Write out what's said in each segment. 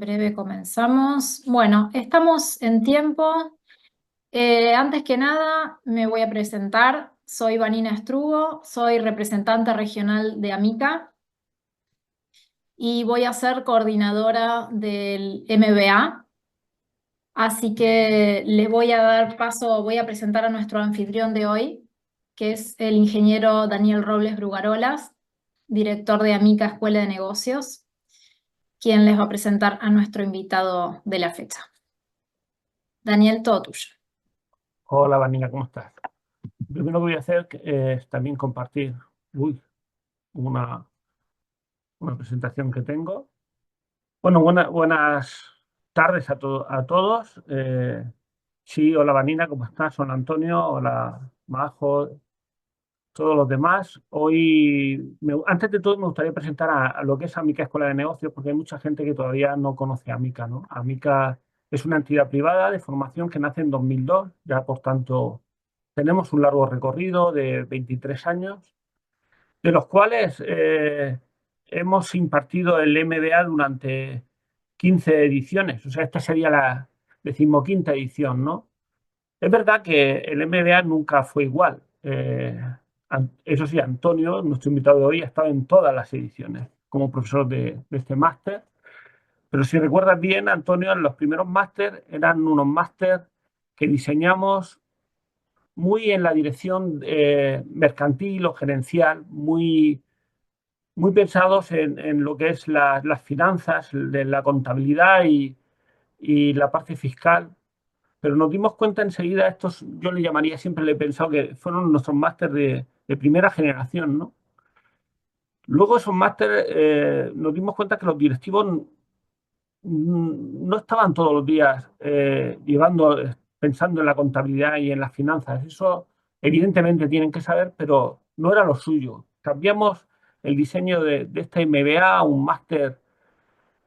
breve comenzamos. Bueno, estamos en tiempo. Antes que nada, me voy a presentar. Soy Vanina Strugo, soy representante regional de AMICA y voy a ser coordinadora del MBA. Así que les voy a dar paso, voy a presentar a nuestro anfitrión de hoy, que es el ingeniero Daniel Robles Brugarolas, director de AMICA Escuela de Negocios, quien les va a presentar a nuestro invitado de la fecha. Daniel, todo tuyo. Hola, Vanina, ¿cómo estás? Lo primero que voy a hacer es también compartir una, una presentación que tengo. Bueno, buenas tardes a todos. Sí, hola, Vanina, ¿cómo estás? Hola, Antonio, hola, Majo, todos los demás. Antes de todo, me gustaría presentar a lo que es Amica Escuela de Negocios, porque hay mucha gente que todavía no conoce a Amica, ¿no? Amica es una entidad privada de formación que nace en 2002, ya por tanto tenemos un largo recorrido de 23 años, de los cuales hemos impartido el MBA durante 15 ediciones, o sea, esta sería la 15ª edición, ¿no? Es verdad que el MBA nunca fue igual. Eso sí, Antonio, nuestro invitado de hoy, ha estado en todas las ediciones como profesor de este máster. Pero si recuerdas bien, Antonio, los primeros máster eran unos máster que diseñamos muy en la dirección mercantil o gerencial, muy pensados en lo que es las finanzas, de la contabilidad y la parte fiscal. Pero nos dimos cuenta enseguida, estos yo le llamaría, siempre le he pensado que fueron nuestros másteres de primera generación, ¿no? Luego esos másteres nos dimos cuenta que los directivos no estaban todos los días pensando en la contabilidad y en las finanzas. Eso evidentemente tienen que saber, pero no era lo suyo. Cambiamos el diseño de este MBA a un máster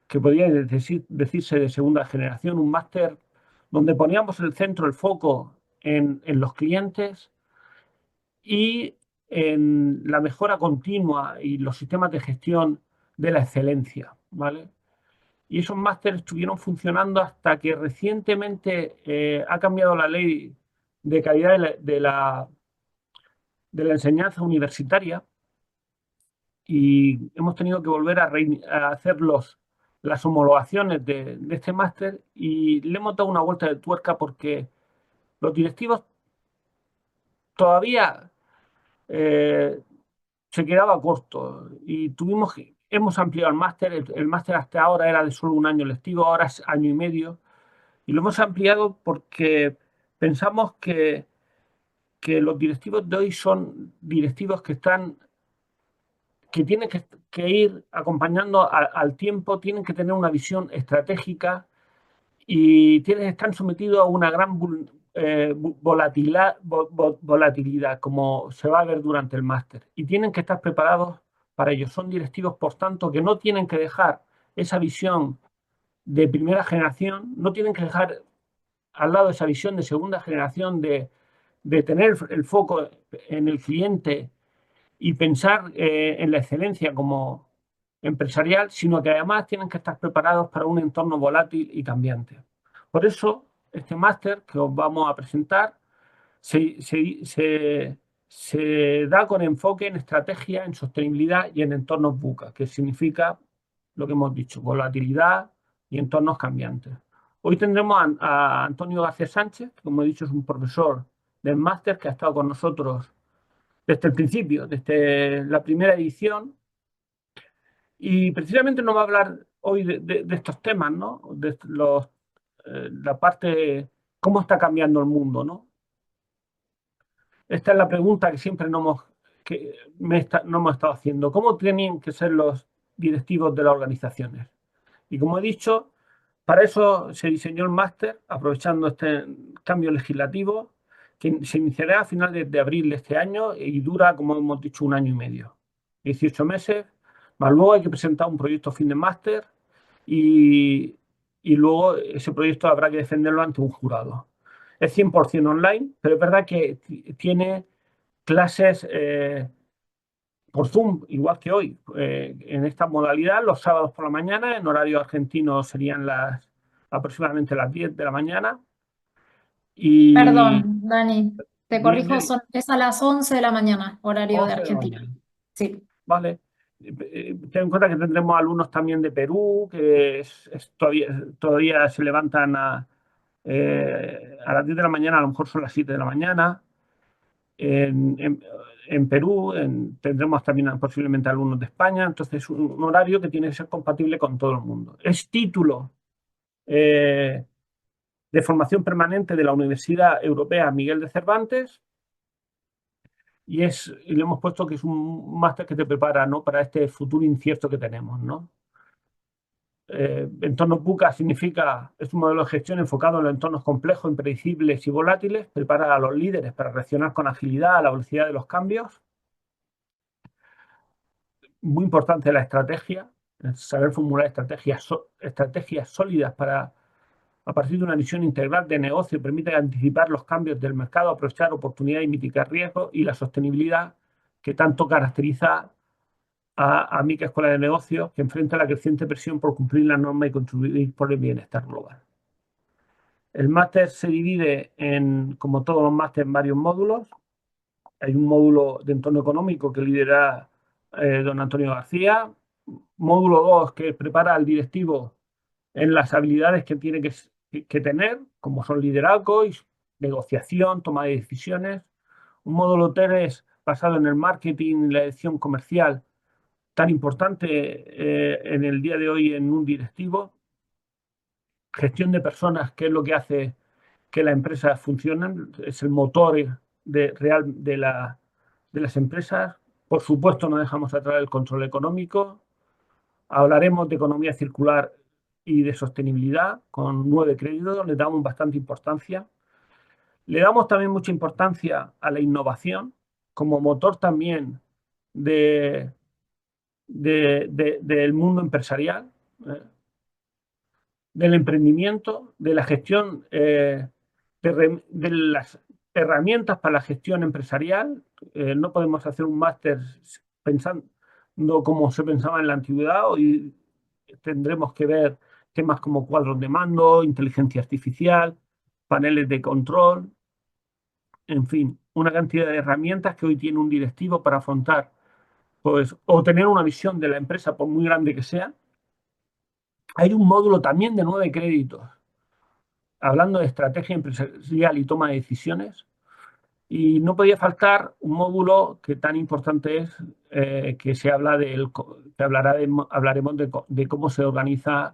que podría decirse de segunda generación, un máster donde poníamos el centro, el foco en los clientes y en la mejora continua y los sistemas de gestión de la excelencia, ¿vale? Y esos másteres estuvieron funcionando hasta que recientemente ha cambiado la ley de calidad de la enseñanza universitaria y hemos tenido que volver a hacer las homologaciones de este máster y le hemos dado una vuelta de tuerca porque los directivos todavía eh, se quedaba corto y hemos ampliado el máster. El máster hasta ahora era de solo un año lectivo, ahora es año y medio. Y lo hemos ampliado porque pensamos que los directivos de hoy son directivos que tienen que ir acompañando al tiempo, tienen que tener una visión estratégica y están sometidos a una gran volatilidad, como se va a ver durante el máster. Y tienen que estar preparados para ello. Son directivos, por tanto, que no tienen que dejar esa visión de primera generación, no tienen que dejar al lado esa visión de segunda generación de tener el foco en el cliente y pensar en la excelencia como empresarial, sino que además tienen que estar preparados para un entorno volátil y cambiante. Por eso, este máster que os vamos a presentar se da con enfoque en estrategia, en sostenibilidad y en entornos VUCA, que significa lo que hemos dicho, volatilidad y entornos cambiantes. Hoy tendremos a Antonio García Sánchez, que como he dicho es un profesor del máster que ha estado con nosotros desde el principio, desde la primera edición, y precisamente nos va a hablar hoy de estos temas, ¿no? La parte, cómo está cambiando el mundo, ¿no? Esta es la pregunta que siempre no hemos estado haciendo. ¿Cómo tienen que ser los directivos de las organizaciones? Y como he dicho, para eso se diseñó el máster, aprovechando este cambio legislativo, que se iniciará a finales de abril de este año y dura, como hemos dicho, un año y medio. 18 meses, más luego hay que presentar un proyecto fin de máster y, y luego ese proyecto habrá que defenderlo ante un jurado. Es 100% online, pero es verdad que tiene clases por Zoom, igual que hoy, en esta modalidad, los sábados por la mañana, en horario argentino serían aproximadamente las 10 de la mañana. Y Perdón, Dani, te dime, corrijo, es a las 11 de la mañana, horario de 11 de la Argentina. mañana. Sí, Vale. Ten en cuenta que tendremos alumnos también de Perú, que todavía se levantan a las 10 de la mañana, a lo mejor son las 7 de la mañana. En, en- en Perú tendremos también posiblemente alumnos de España, entonces un horario que tiene que ser compatible con todo el mundo. Es título eh, de formación permanente de la Universidad Europea Miguel de Cervantes y le hemos puesto que es un máster que te prepara, ¿no?, para este futuro incierto que tenemos, ¿no? Entorno BUCA significa, es un modelo de gestión enfocado en los entornos complejos, impredecibles y volátiles, prepara a los líderes para reaccionar con agilidad a la velocidad de los cambios. Muy importante la estrategia, saber formular estrategias sólidas para, a partir de una visión integral de negocio, permite anticipar los cambios del mercado, aprovechar oportunidades y mitigar riesgos, y la sostenibilidad que tanto caracteriza a MICA Escuela de Negocios, que enfrenta la creciente presión por cumplir la norma y contribuir por el bienestar global. El máster se divide como todos los másteres, en varios módulos. Hay un módulo de entorno económico que lidera don Antonio García. Módulo 2 que prepara al directivo en las habilidades que tiene que tener, como son liderazgo y negociación, toma de decisiones. Un módulo 3 basado en el marketing y la dirección comercial, tan importante en el día de hoy en un directivo. Gestión de personas, que es lo que hace que las empresas funcionen, es el motor real de las empresas. Por supuesto, no dejamos atrás el control económico. Hablaremos de economía circular y de sostenibilidad con 9 créditos, le damos bastante importancia. Le damos también mucha importancia a la innovación como motor también de, del mundo empresarial, ¿eh? Del emprendimiento, de la gestión, de las herramientas para la gestión empresarial. No podemos hacer un máster pensando como se pensaba en la antigüedad. Hoy tendremos que ver temas como cuadros de mando, inteligencia artificial, paneles de control, en fin, una cantidad de herramientas que hoy tiene un directivo para afrontar, pues, o tener una visión de la empresa, por muy grande que sea. Hay un módulo también de 9 créditos hablando de estrategia empresarial y toma de decisiones. Y no podía faltar un módulo que tan importante es, que se habla que hablaremos de cómo se organiza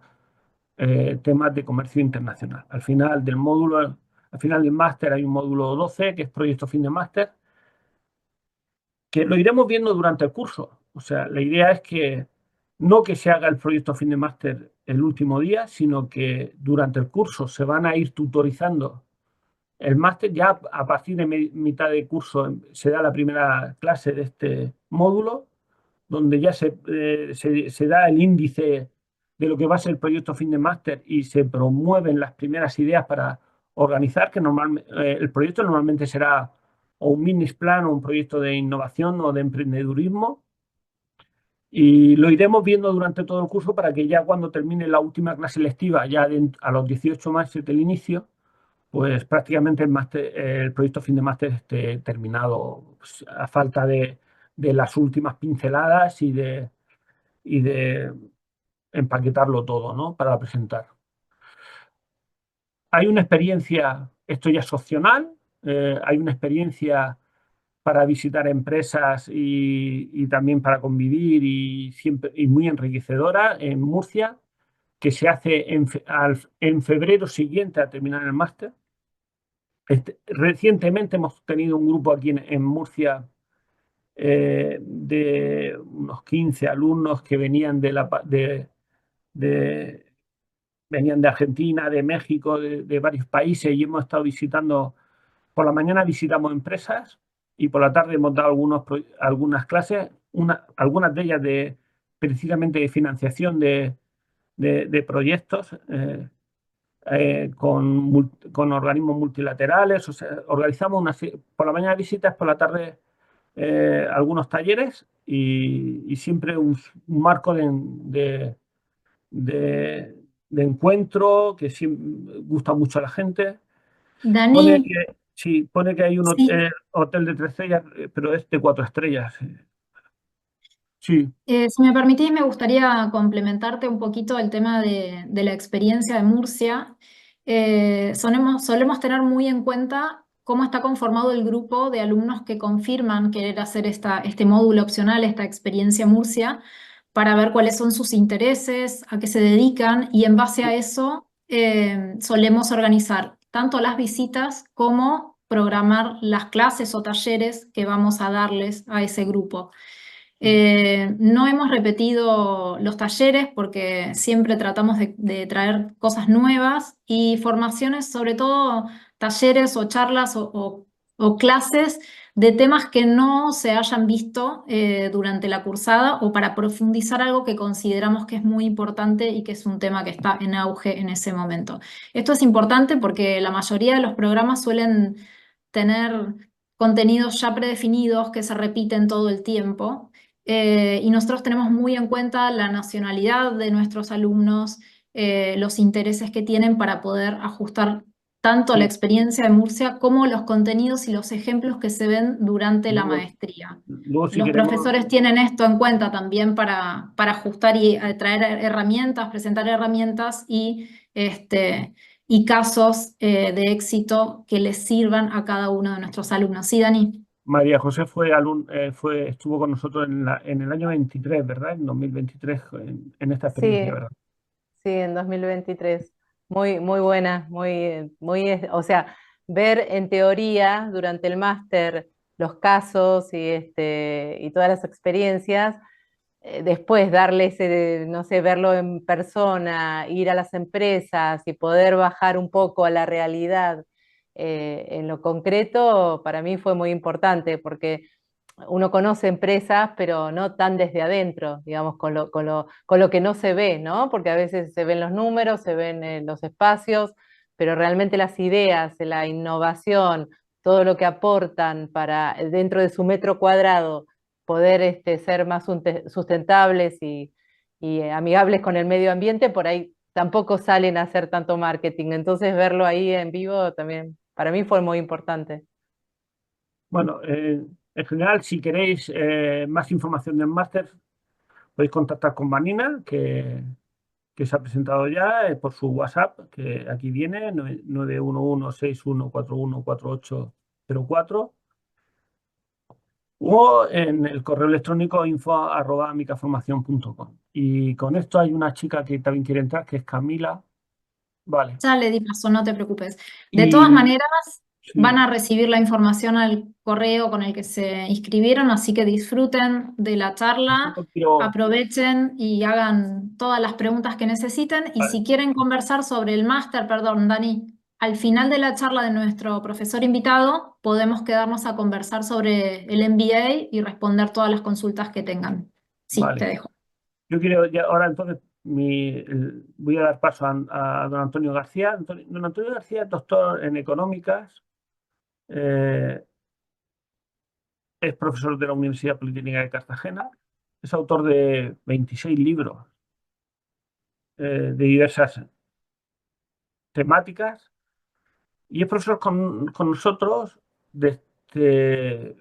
temas de comercio internacional. Al final del máster hay un módulo 12, que es proyecto fin de máster, que lo iremos viendo durante el curso. O sea, la idea es que no que se haga el proyecto fin de máster el último día, sino que durante el curso se van a ir tutorizando el máster. Ya a partir de mitad de curso se da la primera clase de este módulo, donde ya se da el índice de lo que va a ser el proyecto fin de máster y se promueven las primeras ideas para organizar, que el proyecto normalmente será o un business plan o un proyecto de innovación o de emprendedurismo. Y lo iremos viendo durante todo el curso para que ya cuando termine la última clase lectiva, ya a los 18 meses del inicio, pues prácticamente el proyecto fin de máster esté terminado, pues, a falta de las últimas pinceladas y de empaquetarlo todo, ¿no?, para presentar. Hay una experiencia, esto ya es opcional, hay una experiencia para visitar empresas y también para convivir y muy enriquecedora en Murcia, que se hace en febrero siguiente a terminar el máster. Recientemente hemos tenido un grupo aquí en Murcia, de unos 15 alumnos que venían de- venían de Argentina, de México, de varios países, y hemos estado visitando. Por la mañana visitamos empresas y por la tarde hemos dado algunas clases, algunas de ellas precisamente de financiación de proyectos, con organismos multilaterales. O sea, organizamos por la mañana visitas, por la tarde algunos talleres, y siempre un marco de, de encuentro que sí gusta mucho a la gente. Dani, Pone que, sí, pone que hay un sí. hotel de 3 estrellas, pero es de 4 estrellas. Sí, Si me permitís, me gustaría complementarte un poquito el tema de la experiencia de Murcia. Solemos tener muy en cuenta cómo está conformado el grupo de alumnos que confirman querer hacer este módulo opcional, esta experiencia Murcia, para ver cuáles son sus intereses, a qué se dedican, y en base a eso solemos organizar tanto las visitas como programar las clases o talleres que vamos a darles a ese grupo. No hemos repetido los talleres porque siempre tratamos de traer cosas nuevas y formaciones, sobre todo talleres o charlas o clases de temas que no se hayan visto durante la cursada o para profundizar algo que consideramos que es muy importante y que es un tema que está en auge en ese momento. Esto es importante porque la mayoría de los programas suelen tener contenidos ya predefinidos que se repiten todo el tiempo. Y nosotros tenemos muy en cuenta la nacionalidad de nuestros alumnos, los intereses que tienen para poder ajustar tanto la sí. experiencia de Murcia como los contenidos y los ejemplos que se ven durante la Luego, maestría. luego si Los queremos, profesores tienen esto en cuenta también para ajustar y traer herramientas, presentar herramientas y casos de éxito que les sirvan a cada uno de nuestros alumnos. ¿Sí, Dani? María José estuvo con nosotros en el año 23, ¿verdad? En 2023, en esta experiencia, Sí, ¿verdad? sí, en 2023. Muy, muy buena, o sea, ver en teoría durante el máster los casos y todas las experiencias, después darle ese, no sé, verlo en persona, ir a las empresas y poder bajar un poco a la realidad en lo concreto, para mí fue muy importante porque uno conoce empresas, pero no tan desde adentro, digamos, con lo que no se ve, ¿no? Porque a veces se ven los números, se ven los espacios, pero realmente las ideas, la innovación, todo lo que aportan para dentro de su metro cuadrado poder ser más sustentables y amigables con el medio ambiente, por ahí tampoco salen a hacer tanto marketing. Entonces verlo ahí en vivo también para mí fue muy importante. Bueno, en general, si queréis más información del máster, podéis contactar con Vanina, que se ha presentado ya por su WhatsApp, que aquí viene, 911-6141-4804, o en el correo electrónico info@micaformacion.com. Y con esto hay una chica que también quiere entrar, que es Camila. Vale. Ya le di paso, no te preocupes. De todas Y maneras, van sí, a recibir la información al correo con el que se inscribieron, así que disfruten de la charla, yo quiero, aprovechen y hagan todas las preguntas que necesiten. Y vale, si quieren conversar sobre el máster, perdón, Dani, al final de la charla de nuestro profesor invitado, podemos quedarnos a conversar sobre el MBA y responder todas las consultas que tengan. Sí, te vale. dejo. Yo quiero ya ahora entonces voy a dar paso a don Antonio García. Don Antonio García es doctor en económicas, eh, es profesor de la Universidad Politécnica de Cartagena, es autor de 26 libros de diversas temáticas y es profesor con nosotros desde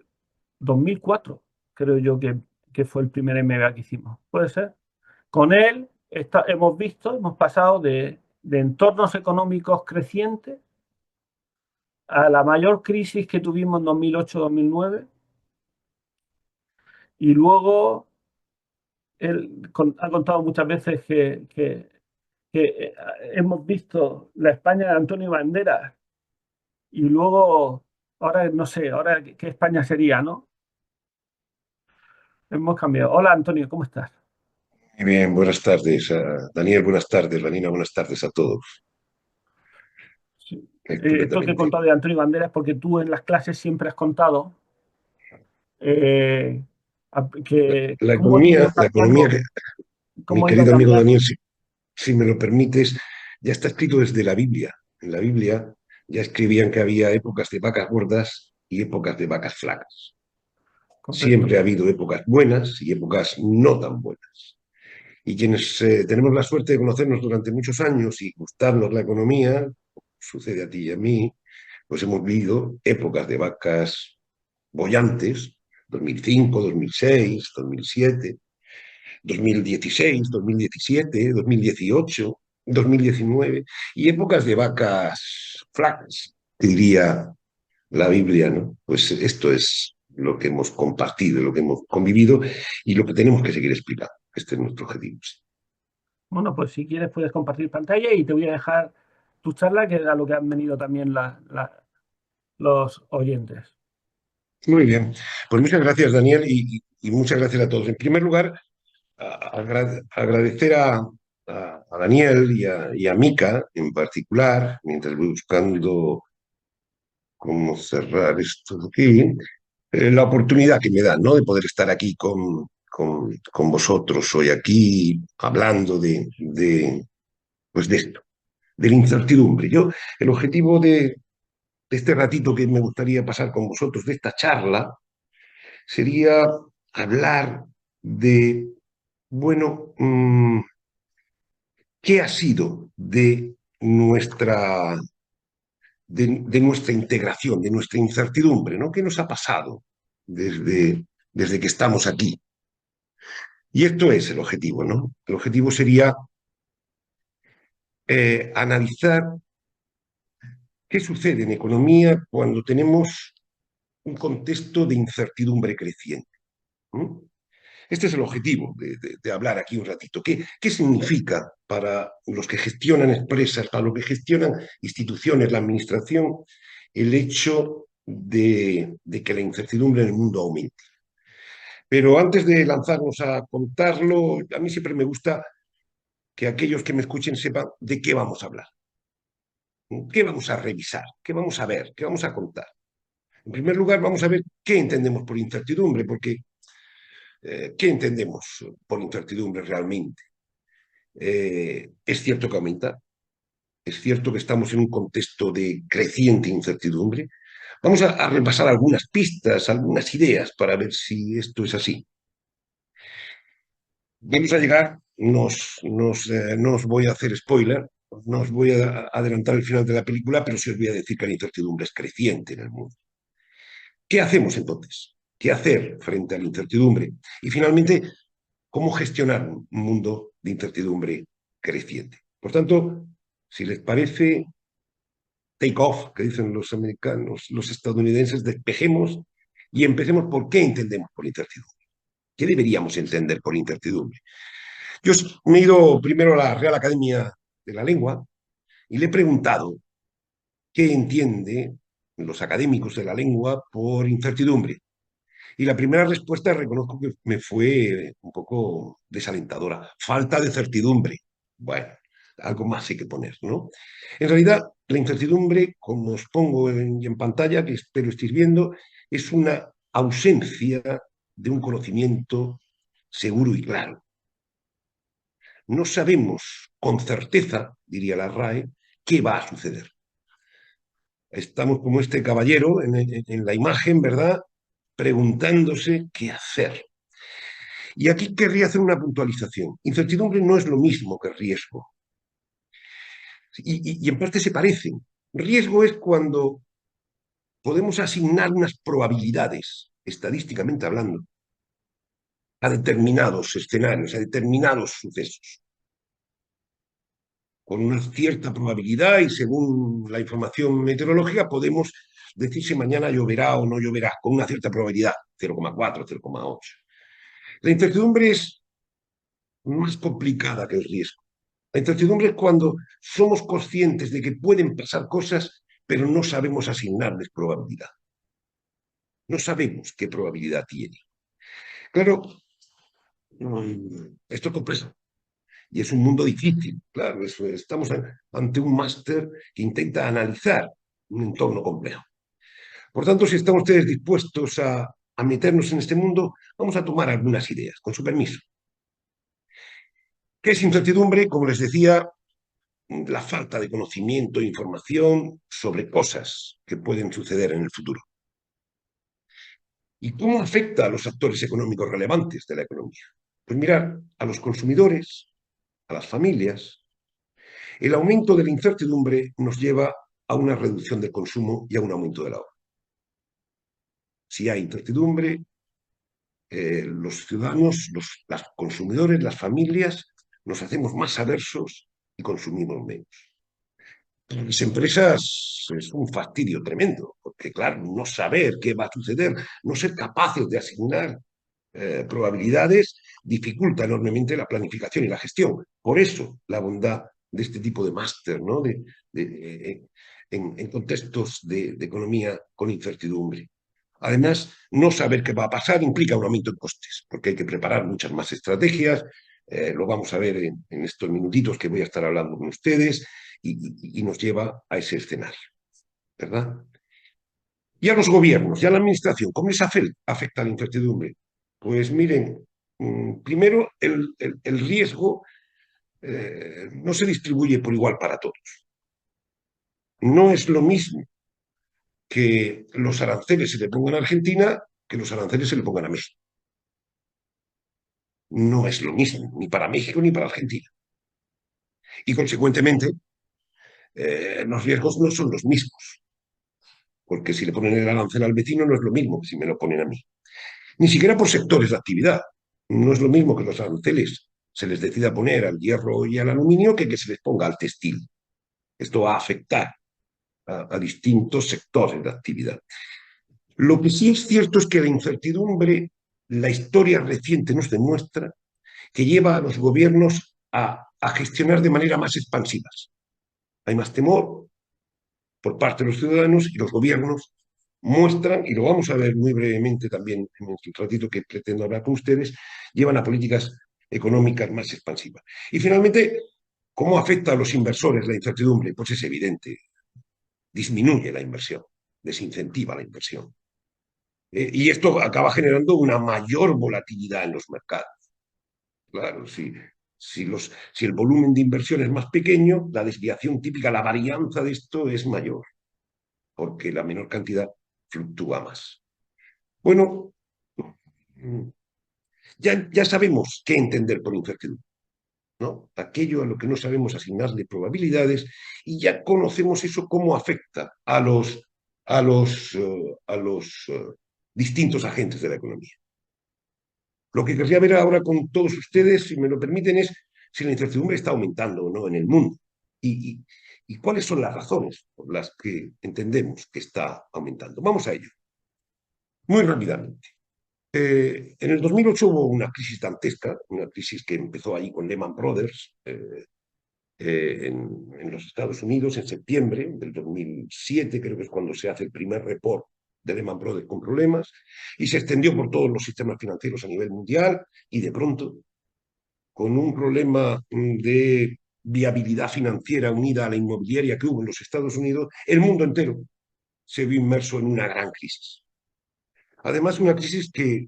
2004, creo yo que fue el primer MBA que hicimos. ¿Puede ser? Con él hemos pasado de entornos económicos crecientes a la mayor crisis que tuvimos en 2008-2009 y luego él ha contado muchas veces que hemos visto la España de Antonio Banderas y luego, ahora no sé, ahora qué España sería, ¿no? Hemos cambiado. Hola Antonio, ¿cómo estás? Muy bien, buenas tardes. Daniel, buenas tardes. Vanina, buenas tardes a todos. Sí. Esto que he Estupendamente. contado de Antonio Banderas porque tú en las clases siempre has contado eh, que La cómo ha ido la economía, cambiando, mi cómo ha ido querido amigo cambiando. Daniel, si me lo permites, ya está escrito desde la Biblia. En la Biblia ya escribían que había épocas de vacas gordas y épocas de vacas flacas. Correcto. Siempre ha habido épocas buenas y épocas no tan buenas. Y quienes tenemos la suerte de conocernos durante muchos años y gustarnos la economía, sucede a ti y a mí, pues hemos vivido épocas de vacas bollantes, 2005, 2006, 2007, 2016, 2017, 2018, 2019, y épocas de vacas flacas, diría la Biblia, ¿no? Pues esto es lo que hemos compartido, lo que hemos convivido y lo que tenemos que seguir explicando. Este es nuestro objetivo. Bueno, pues si quieres puedes compartir pantalla y te voy a dejar tu charla, que es a lo que han venido también los oyentes. Muy bien. Pues muchas gracias, Daniel, y muchas gracias a todos. En primer lugar, agradecer a Daniel y a Mika en particular, mientras voy buscando cómo cerrar esto de aquí, la oportunidad que me dan, ¿no? De poder estar aquí con vosotros hoy aquí hablando pues de esto, de la incertidumbre. El objetivo de este ratito que me gustaría pasar con vosotros, de esta charla, sería hablar de, bueno, ¿qué ha sido de nuestra integración, de nuestra incertidumbre, ¿no? ¿Qué nos ha pasado desde que estamos aquí? Y esto es el objetivo, ¿no? El objetivo sería analizar qué sucede en economía cuando tenemos un contexto de incertidumbre creciente. ¿No? Este es el objetivo de hablar aquí un ratito. ¿Qué significa para los que gestionan empresas, para los que gestionan instituciones, la administración, el hecho de que la incertidumbre en el mundo aumente? Pero antes de lanzarnos a contarlo, a mí siempre me gusta que aquellos que me escuchen sepan de qué vamos a hablar, qué vamos a revisar, qué vamos a ver, qué vamos a contar. En primer lugar, vamos a ver qué entendemos por incertidumbre, porque ¿qué entendemos por incertidumbre realmente? Es cierto que aumenta, es cierto que estamos en un contexto de creciente incertidumbre. Vamos a repasar algunas pistas, algunas ideas para ver si esto es así. Vamos a llegar, no os voy a hacer spoiler, no os voy a adelantar el final de la película, pero sí os voy a decir que la incertidumbre es creciente en el mundo. ¿Qué hacemos entonces? ¿Qué hacer frente a la incertidumbre? Y finalmente, ¿cómo gestionar un mundo de incertidumbre creciente? Por tanto, si les parece, take off, que dicen los americanos, los estadounidenses, despejemos y empecemos por qué entendemos por incertidumbre. ¿Qué deberíamos entender por incertidumbre? Yo me he ido primero a la Real Academia de la Lengua y le he preguntado qué entienden los académicos de la lengua por incertidumbre. Y la primera respuesta reconozco que me fue un poco desalentadora. Falta de certidumbre. Bueno, algo más hay que poner, ¿no? En realidad, la incertidumbre, como os pongo en pantalla, que espero estéis viendo, es una ausencia de un conocimiento seguro y claro. No sabemos con certeza, diría la RAE, qué va a suceder. Estamos como este caballero en la imagen, ¿verdad? Preguntándose qué hacer. Y aquí querría hacer una puntualización. Incertidumbre no es lo mismo que riesgo. Y en parte se parecen. Riesgo es cuando podemos asignar unas probabilidades, estadísticamente hablando, a determinados escenarios, a determinados sucesos. Con una cierta probabilidad y según la información meteorológica podemos decir si mañana lloverá o no lloverá, con una cierta probabilidad, 0,4, 0,8. La incertidumbre es más complicada que el riesgo. La incertidumbre es cuando somos conscientes de que pueden pasar cosas, pero no sabemos asignarles probabilidad. No sabemos qué probabilidad tiene. Claro, esto es complejo. Y es un mundo difícil, claro. Estamos ante un máster que intenta analizar un entorno complejo. Por tanto, si están ustedes dispuestos a meternos en este mundo, vamos a tomar algunas ideas, con su permiso. ¿Qué es incertidumbre? Como les decía, la falta de conocimiento e información sobre cosas que pueden suceder en el futuro. ¿Y cómo afecta a los actores económicos relevantes de la economía? Pues mirar a los consumidores, a las familias. El aumento de la incertidumbre nos lleva a una reducción del consumo y a un aumento del ahorro. Si hay incertidumbre, los ciudadanos, los consumidores, las familias, nos hacemos más aversos y consumimos menos. Para las empresas es un fastidio tremendo, porque claro, no saber qué va a suceder, no ser capaces de asignar probabilidades, dificulta enormemente la planificación y la gestión. Por eso la bondad de este tipo de máster, ¿no? En contextos de economía con incertidumbre. Además, no saber qué va a pasar implica un aumento en costes, porque hay que preparar muchas más estrategias, lo vamos a ver en estos minutitos que voy a estar hablando con ustedes, y nos lleva a ese escenario, ¿verdad? Y a los gobiernos y a la administración, ¿cómo les afecta la incertidumbre? Pues miren, primero el riesgo no se distribuye por igual para todos. No es lo mismo que los aranceles se le pongan a Argentina que los aranceles se le pongan a México. No es lo mismo, ni para México ni para Argentina. Y consecuentemente, los riesgos no son los mismos, porque si le ponen el arancel al vecino no es lo mismo que si me lo ponen a mí. Ni siquiera por sectores de actividad. No es lo mismo que los aranceles se les decida poner al hierro y al aluminio que se les ponga al textil. Esto va a afectar a distintos sectores de actividad. Lo que sí es cierto es que la incertidumbre, la historia reciente nos demuestra que lleva a los gobiernos a gestionar de manera más expansiva. Hay más temor por parte de los ciudadanos y los gobiernos muestran, y lo vamos a ver muy brevemente también en el ratito que pretendo hablar con ustedes, llevan a políticas económicas más expansivas. Y finalmente, ¿cómo afecta a los inversores la incertidumbre? Pues es evidente, disminuye la inversión, desincentiva la inversión. Y esto acaba generando una mayor volatilidad en los mercados. Claro, si el volumen de inversión es más pequeño, la desviación típica, la varianza de esto es mayor, porque la menor cantidad fluctúa más. Bueno, ya sabemos qué entender por incertidumbre, ¿no? Aquello a lo que no sabemos asignarle probabilidades, y ya conocemos eso cómo afecta a los distintos agentes de la economía. Lo que querría ver ahora con todos ustedes, si me lo permiten, es si la incertidumbre está aumentando o no en el mundo y cuáles son las razones por las que entendemos que está aumentando. Vamos a ello. Muy rápidamente. En el 2008 hubo una crisis dantesca, una crisis que empezó ahí con Lehman Brothers en los Estados Unidos en septiembre del 2007, creo que es cuando se hace el primer report de Lehman Brothers con problemas, y se extendió por todos los sistemas financieros a nivel mundial, y de pronto, con un problema de viabilidad financiera unida a la inmobiliaria que hubo en los Estados Unidos, el mundo entero se vio inmerso en una gran crisis. Además, una crisis que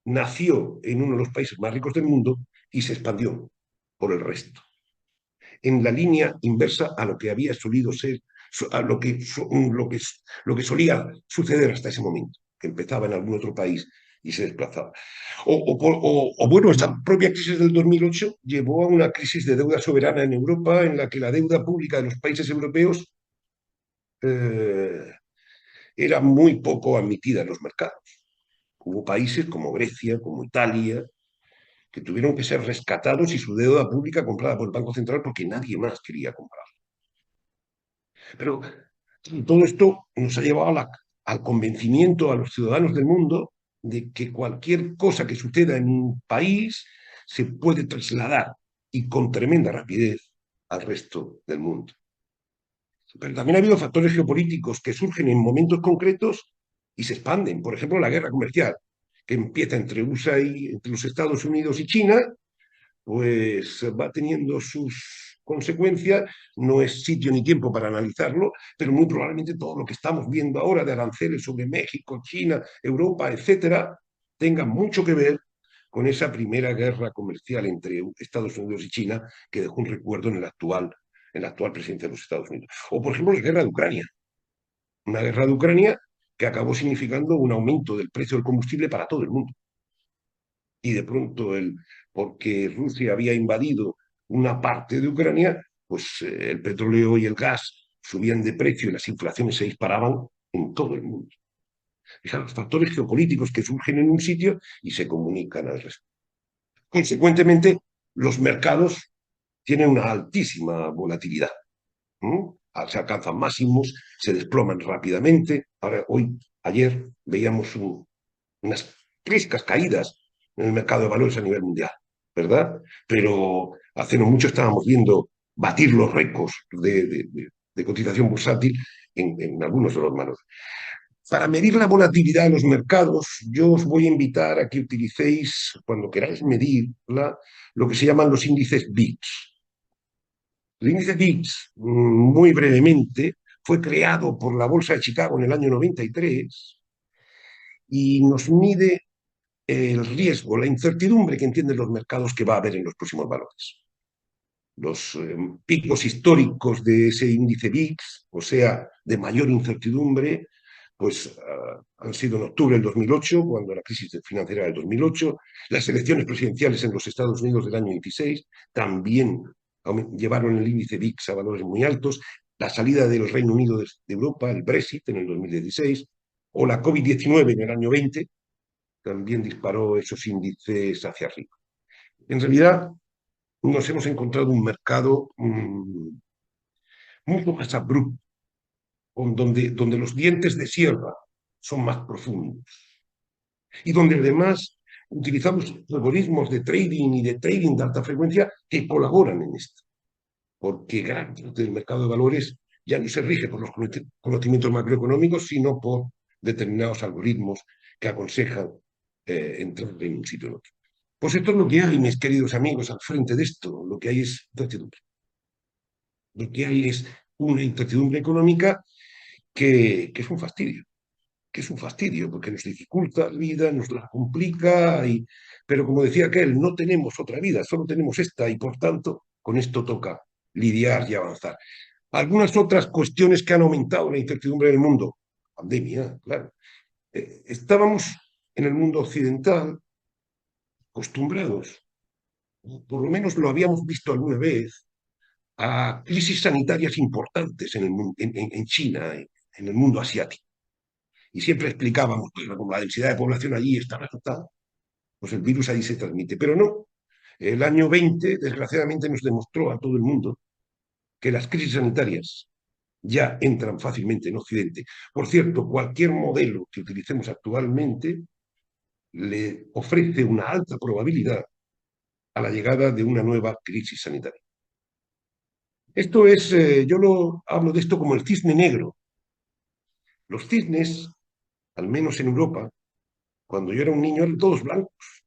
nació en uno de los países más ricos del mundo y se expandió por el resto, en la línea inversa a lo que había solido ser, a lo que solía suceder hasta ese momento, que empezaba en algún otro país y se desplazaba. Bueno, esta propia crisis del 2008 llevó a una crisis de deuda soberana en Europa, en la que la deuda pública de los países europeos era muy poco admitida en los mercados. Hubo países como Grecia, como Italia, que tuvieron que ser rescatados y su deuda pública comprada por el Banco Central porque nadie más quería comprar. Pero todo esto nos ha llevado al convencimiento a los ciudadanos del mundo de que cualquier cosa que suceda en un país se puede trasladar, y con tremenda rapidez, al resto del mundo. Pero también ha habido factores geopolíticos que surgen en momentos concretos y se expanden. Por ejemplo, la guerra comercial, que empieza entre los Estados Unidos y China, pues va teniendo sus consecuencias. No es sitio ni tiempo para analizarlo, pero muy probablemente todo lo que estamos viendo ahora de aranceles sobre México, China, Europa, etcétera, tenga mucho que ver con esa primera guerra comercial entre Estados Unidos y China, que dejó un recuerdo en la actual presidencia de los Estados Unidos. O, por ejemplo, la guerra de Ucrania. Una guerra de Ucrania que acabó significando un aumento del precio del combustible para todo el mundo. Y de pronto, porque Rusia había invadido una parte de Ucrania, pues el petróleo y el gas subían de precio y las inflaciones se disparaban en todo el mundo. Fijaros, factores geopolíticos que surgen en un sitio y se comunican al resto. Consecuentemente, los mercados tienen una altísima volatilidad. Se alcanzan máximos, se desploman rápidamente. Ayer veíamos unas frescas caídas en el mercado de valores a nivel mundial, ¿verdad? Pero hace no mucho estábamos viendo batir los récords de cotización bursátil en algunos de los valores. Para medir la volatilidad de los mercados, yo os voy a invitar a que utilicéis, cuando queráis medirla, lo que se llaman los índices VIX. El índice VIX, muy brevemente, fue creado por la Bolsa de Chicago en el año 93 y nos mide el riesgo, la incertidumbre que entienden los mercados que va a haber en los próximos valores. Los picos históricos de ese índice VIX, o sea, de mayor incertidumbre, pues han sido en octubre del 2008, cuando la crisis financiera del 2008, las elecciones presidenciales en los Estados Unidos del año 26 también llevaron el índice VIX a valores muy altos, la salida del Reino Unido de Europa, el Brexit en el 2016, o la COVID-19 en el año 20, también disparó esos índices hacia arriba. En realidad, nos hemos encontrado un mercado mucho más abrupto, donde los dientes de sierra son más profundos y donde además utilizamos algoritmos de trading y de trading de alta frecuencia que colaboran en esto, porque gran parte del mercado de valores ya no se rige por los conocimientos macroeconómicos, sino por determinados algoritmos que aconsejan entrar en un sitio o en otro. Pues esto es lo que hay, mis queridos amigos, al frente de esto. Lo que hay es incertidumbre. Lo que hay es una incertidumbre económica que es un fastidio. Que es un fastidio, porque nos dificulta la vida, nos la complica, pero como decía aquel, no tenemos otra vida, solo tenemos esta, y por tanto, con esto toca lidiar y avanzar. Algunas otras cuestiones que han aumentado la incertidumbre del mundo. Pandemia, claro. Estábamos en el mundo occidental acostumbrados, por lo menos lo habíamos visto alguna vez, a crisis sanitarias importantes en China, en el mundo asiático. Y siempre explicábamos que como la densidad de población allí está resultada, pues el virus ahí se transmite. Pero no, el año 20, desgraciadamente, nos demostró a todo el mundo que las crisis sanitarias ya entran fácilmente en Occidente. Por cierto, cualquier modelo que utilicemos actualmente le ofrece una alta probabilidad a la llegada de una nueva crisis sanitaria. Esto es, yo hablo de esto como el cisne negro. Los cisnes, al menos en Europa, cuando yo era un niño, eran todos blancos.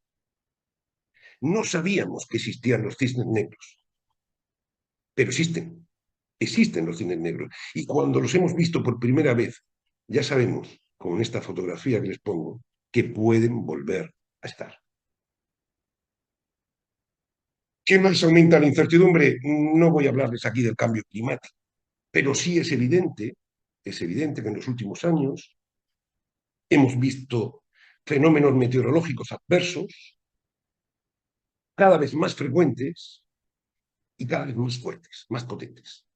No sabíamos que existían los cisnes negros, pero existen los cisnes negros. Y cuando los hemos visto por primera vez, ya sabemos, con esta fotografía que les pongo, que pueden volver a estar. ¿Qué más aumenta la incertidumbre? No voy a hablarles aquí del cambio climático, pero sí es evidente que en los últimos años hemos visto fenómenos meteorológicos adversos cada vez más frecuentes y cada vez más fuertes, más potentes.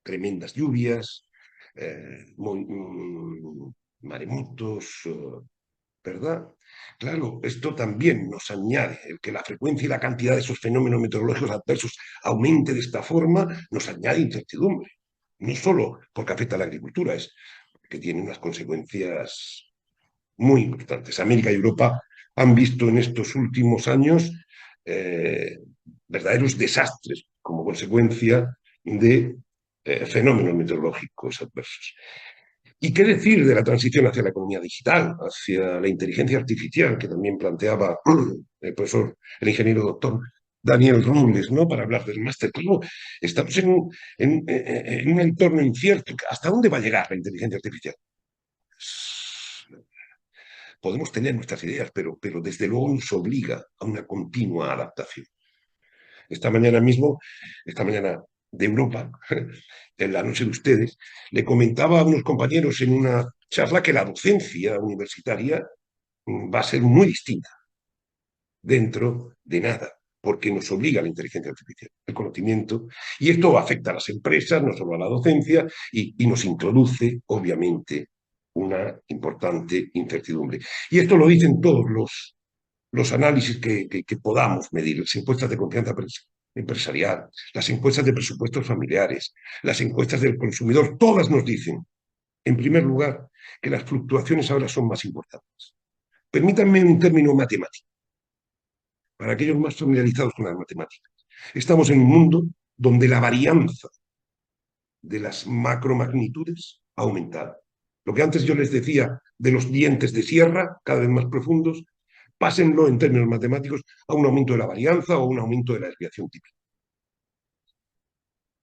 Tremendas lluvias, maremotos, ¿verdad? Claro, esto también nos añade, el que la frecuencia y la cantidad de esos fenómenos meteorológicos adversos aumente de esta forma, nos añade incertidumbre. No solo porque afecta a la agricultura, es que tiene unas consecuencias muy importantes. América y Europa han visto en estos últimos años verdaderos desastres como consecuencia de fenómenos meteorológicos adversos. ¿Y qué decir de la transición hacia la economía digital, hacia la inteligencia artificial, que también planteaba el profesor, el ingeniero doctor Daniel Robles, ¿no? Para hablar del máster. Claro, estamos en un entorno incierto. ¿Hasta dónde va a llegar la inteligencia artificial? Podemos tener nuestras ideas, pero desde luego nos obliga a una continua adaptación. Esta mañana de Europa, en la noche de ustedes, le comentaba a unos compañeros en una charla que la docencia universitaria va a ser muy distinta dentro de nada, porque nos obliga a la inteligencia artificial, el conocimiento, y esto afecta a las empresas, no solo a la docencia, y nos introduce, obviamente, una importante incertidumbre. Y esto lo dicen todos los análisis que podamos medir, las encuestas de confianza empresarial, las encuestas de presupuestos familiares, las encuestas del consumidor, todas nos dicen, en primer lugar, que las fluctuaciones ahora son más importantes. Permítanme un término matemático, para aquellos más familiarizados con las matemáticas. Estamos en un mundo donde la varianza de las macromagnitudes ha aumentado. Lo que antes yo les decía de los dientes de sierra, cada vez más profundos, pásenlo en términos matemáticos a un aumento de la varianza o un aumento de la desviación típica.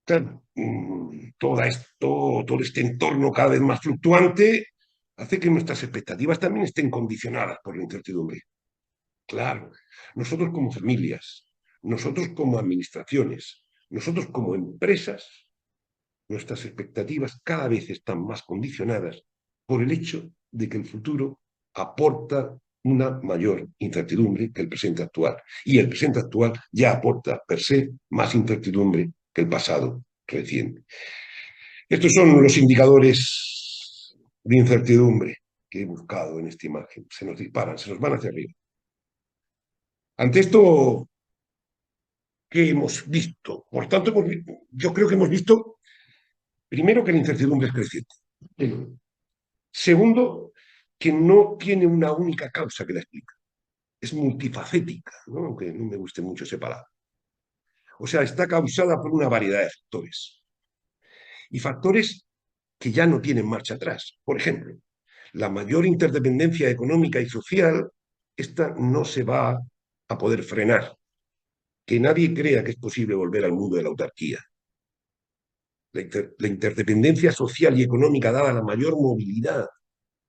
Claro, todo este entorno cada vez más fluctuante hace que nuestras expectativas también estén condicionadas por la incertidumbre. Claro, nosotros como familias, nosotros como administraciones, nosotros como empresas, nuestras expectativas cada vez están más condicionadas por el hecho de que el futuro aporta una mayor incertidumbre que el presente actual. Y el presente actual ya aporta per se más incertidumbre que el pasado reciente. Estos son los indicadores de incertidumbre que he buscado en esta imagen. Se nos disparan, se nos van hacia arriba. Ante esto, ¿qué hemos visto? Por tanto, yo creo que hemos visto, primero, que la incertidumbre es creciente. Segundo, que no tiene una única causa que la explica. Es multifacética, ¿no? Aunque no me guste mucho esa palabra. O sea, está causada por una variedad de factores. Y factores que ya no tienen marcha atrás. Por ejemplo, la mayor interdependencia económica y social, esta no se va a poder frenar. Que nadie crea que es posible volver al mundo de la autarquía. La interdependencia social y económica, dada la mayor movilidad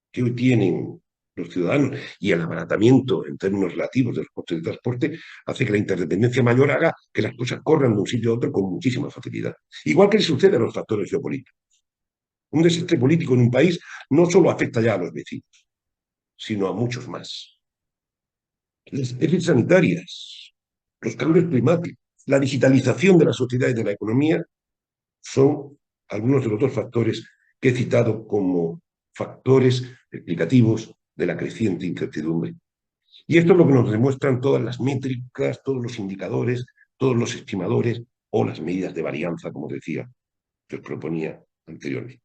que hoy tienen los ciudadanos y el abaratamiento en términos relativos de los costes de transporte, hace que la interdependencia mayor haga que las cosas corran de un sitio a otro con muchísima facilidad. Igual que le sucede a los factores geopolíticos. Un desastre político en un país no solo afecta ya a los vecinos, sino a muchos más. Las crisis sanitarias, los cambios climáticos, la digitalización de la sociedad y de la economía son algunos de los dos factores que he citado como factores explicativos de la creciente incertidumbre. Y esto es lo que nos demuestran todas las métricas, todos los indicadores, todos los estimadores o las medidas de varianza, como decía, que os proponía anteriormente.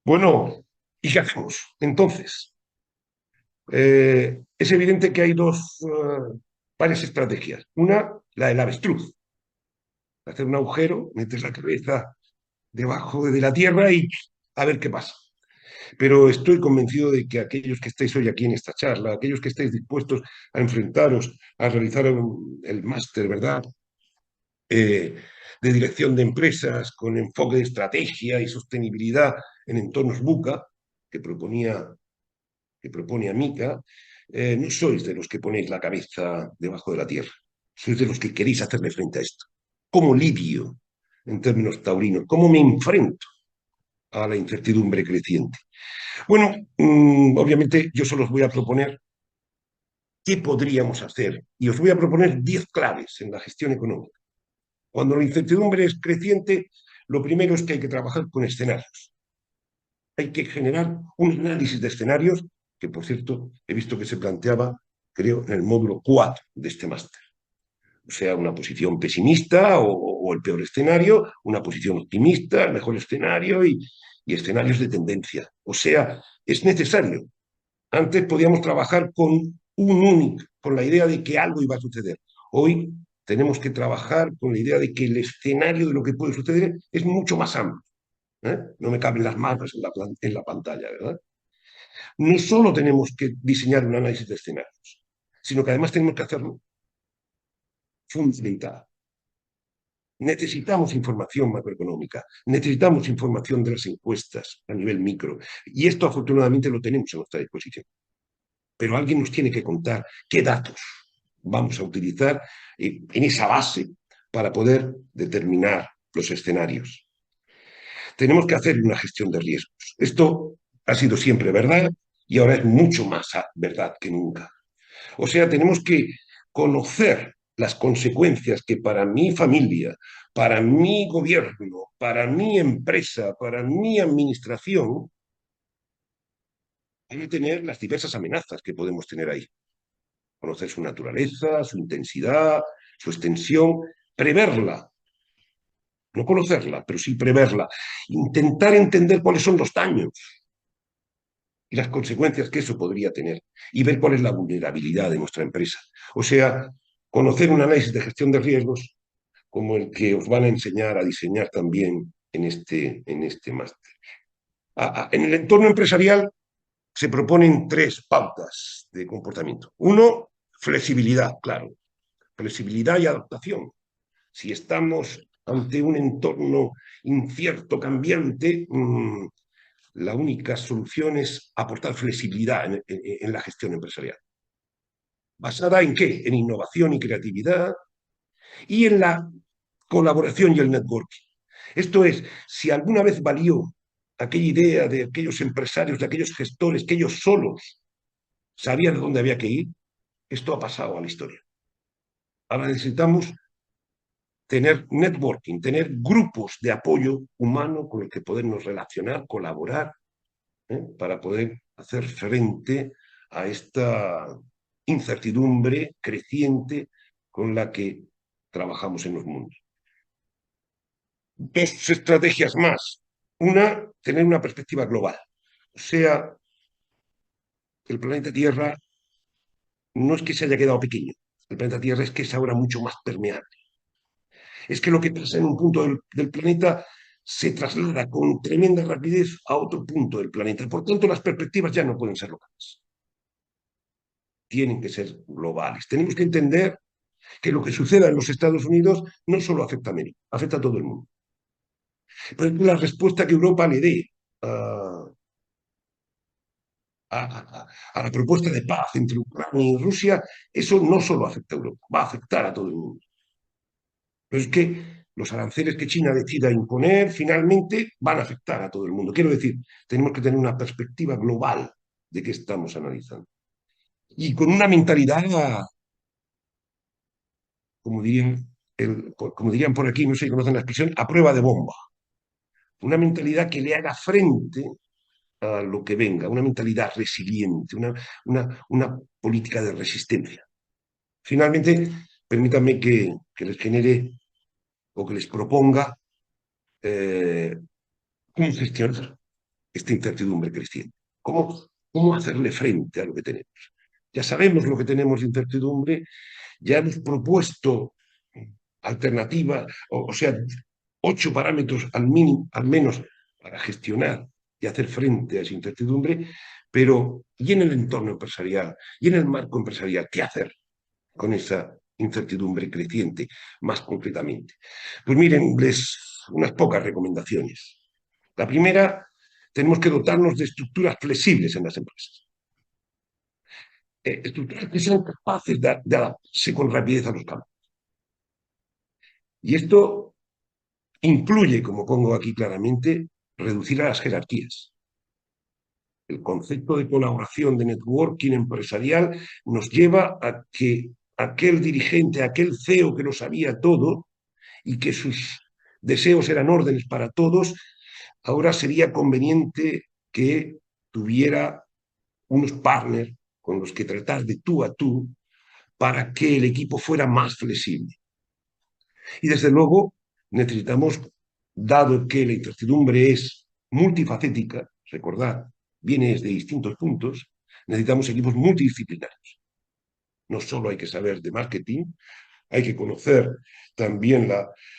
Bueno, ¿y qué hacemos? Entonces, es evidente que hay varias estrategias. Una, la del avestruz. Hacer un agujero, metes la cabeza debajo de la tierra y a ver qué pasa. Pero estoy convencido de que aquellos que estáis hoy aquí en esta charla, aquellos que estáis dispuestos a enfrentaros, a realizar el máster, ¿verdad?, de dirección de empresas con enfoque de estrategia y sostenibilidad en entornos VUCA, que propone Amica, no sois de los que ponéis la cabeza debajo de la tierra, sois de los que queréis hacerle frente a esto. ¿Cómo lidio en términos taurinos? ¿Cómo me enfrento a la incertidumbre creciente? Bueno, obviamente yo solo os voy a proponer qué podríamos hacer y os voy a proponer 10 claves en la gestión económica. Cuando la incertidumbre es creciente, lo primero es que hay que trabajar con escenarios. Hay que generar un análisis de escenarios, que por cierto he visto que se planteaba, creo, en el módulo 4 de este máster. O sea, una posición pesimista o el peor escenario, una posición optimista, el mejor escenario y escenarios de tendencia. O sea, es necesario. Antes podíamos trabajar con la idea de que algo iba a suceder. Hoy tenemos que trabajar con la idea de que el escenario de lo que puede suceder es mucho más amplio. No me caben las manos en la pantalla, ¿verdad? No solo tenemos que diseñar un análisis de escenarios, sino que además tenemos que hacerlo fundamental. Necesitamos información macroeconómica, necesitamos información de las encuestas a nivel micro, y esto afortunadamente lo tenemos a nuestra disposición. Pero alguien nos tiene que contar qué datos vamos a utilizar en esa base para poder determinar los escenarios. Tenemos que hacer una gestión de riesgos. Esto ha sido siempre verdad y ahora es mucho más verdad que nunca. O sea, tenemos que conocer las consecuencias que para mi familia, para mi gobierno, para mi empresa, para mi administración, van a tener las diversas amenazas que podemos tener ahí. Conocer su naturaleza, su intensidad, su extensión, preverla, no conocerla, pero sí preverla, intentar entender cuáles son los daños y las consecuencias que eso podría tener y ver cuál es la vulnerabilidad de nuestra empresa. O sea, conocer un análisis de gestión de riesgos como el que os van a enseñar a diseñar también en este máster. En el entorno empresarial se proponen 3 pautas de comportamiento. Uno, flexibilidad, claro. Flexibilidad y adaptación. Si estamos ante un entorno incierto, cambiante, la única solución es aportar flexibilidad en la gestión empresarial. ¿Basada en qué? En innovación y creatividad y en la colaboración y el networking. Esto es, si alguna vez valió aquella idea de aquellos empresarios, de aquellos gestores, que ellos solos sabían de dónde había que ir, esto ha pasado a la historia. Ahora necesitamos tener networking, tener grupos de apoyo humano con el que podernos relacionar, colaborar, para poder hacer frente a esta incertidumbre creciente con la que trabajamos en los mundos. 2 estrategias más. Una, tener una perspectiva global. O sea, el planeta Tierra no es que se haya quedado pequeño. El planeta Tierra es que es ahora mucho más permeable. Es que lo que pasa en un punto del planeta se traslada con tremenda rapidez a otro punto del planeta. Por tanto, las perspectivas ya no pueden ser locales. Tienen que ser globales. Tenemos que entender que lo que suceda en los Estados Unidos no solo afecta a América, afecta a todo el mundo. Pero la respuesta que Europa le dé a la propuesta de paz entre Ucrania y Rusia, eso no solo afecta a Europa, va a afectar a todo el mundo. Pero es que los aranceles que China decida imponer finalmente van a afectar a todo el mundo. Quiero decir, tenemos que tener una perspectiva global de qué estamos analizando. Y con una mentalidad, como dirían por aquí, no sé si conocen la expresión, a prueba de bomba. Una mentalidad que le haga frente a lo que venga, una mentalidad resiliente, una política de resistencia. Finalmente, permítanme que les genere o que les proponga cómo gestionar esta incertidumbre creciente. ¿Cómo hacerle frente a lo que tenemos? Ya sabemos lo que tenemos de incertidumbre, ya hemos propuesto alternativas, o sea, 8 parámetros al menos para gestionar y hacer frente a esa incertidumbre, pero ¿y en el entorno empresarial? ¿Y en el marco empresarial qué hacer con esa incertidumbre creciente más concretamente? Pues miren, unas pocas recomendaciones. La primera, tenemos que dotarnos de estructuras flexibles en las empresas. Estructuras que sean capaces de adaptarse con rapidez a los cambios. Y esto incluye, como pongo aquí claramente, reducir a las jerarquías. El concepto de colaboración, de networking empresarial, nos lleva a que aquel dirigente, aquel CEO que lo sabía todo y que sus deseos eran órdenes para todos, ahora sería conveniente que tuviera unos partners con los que tratar de tú a tú para que el equipo fuera más flexible. Y desde luego necesitamos, dado que la incertidumbre es multifacética, recordad, viene desde distintos puntos, necesitamos equipos multidisciplinarios. No solo hay que saber de marketing, hay que conocer también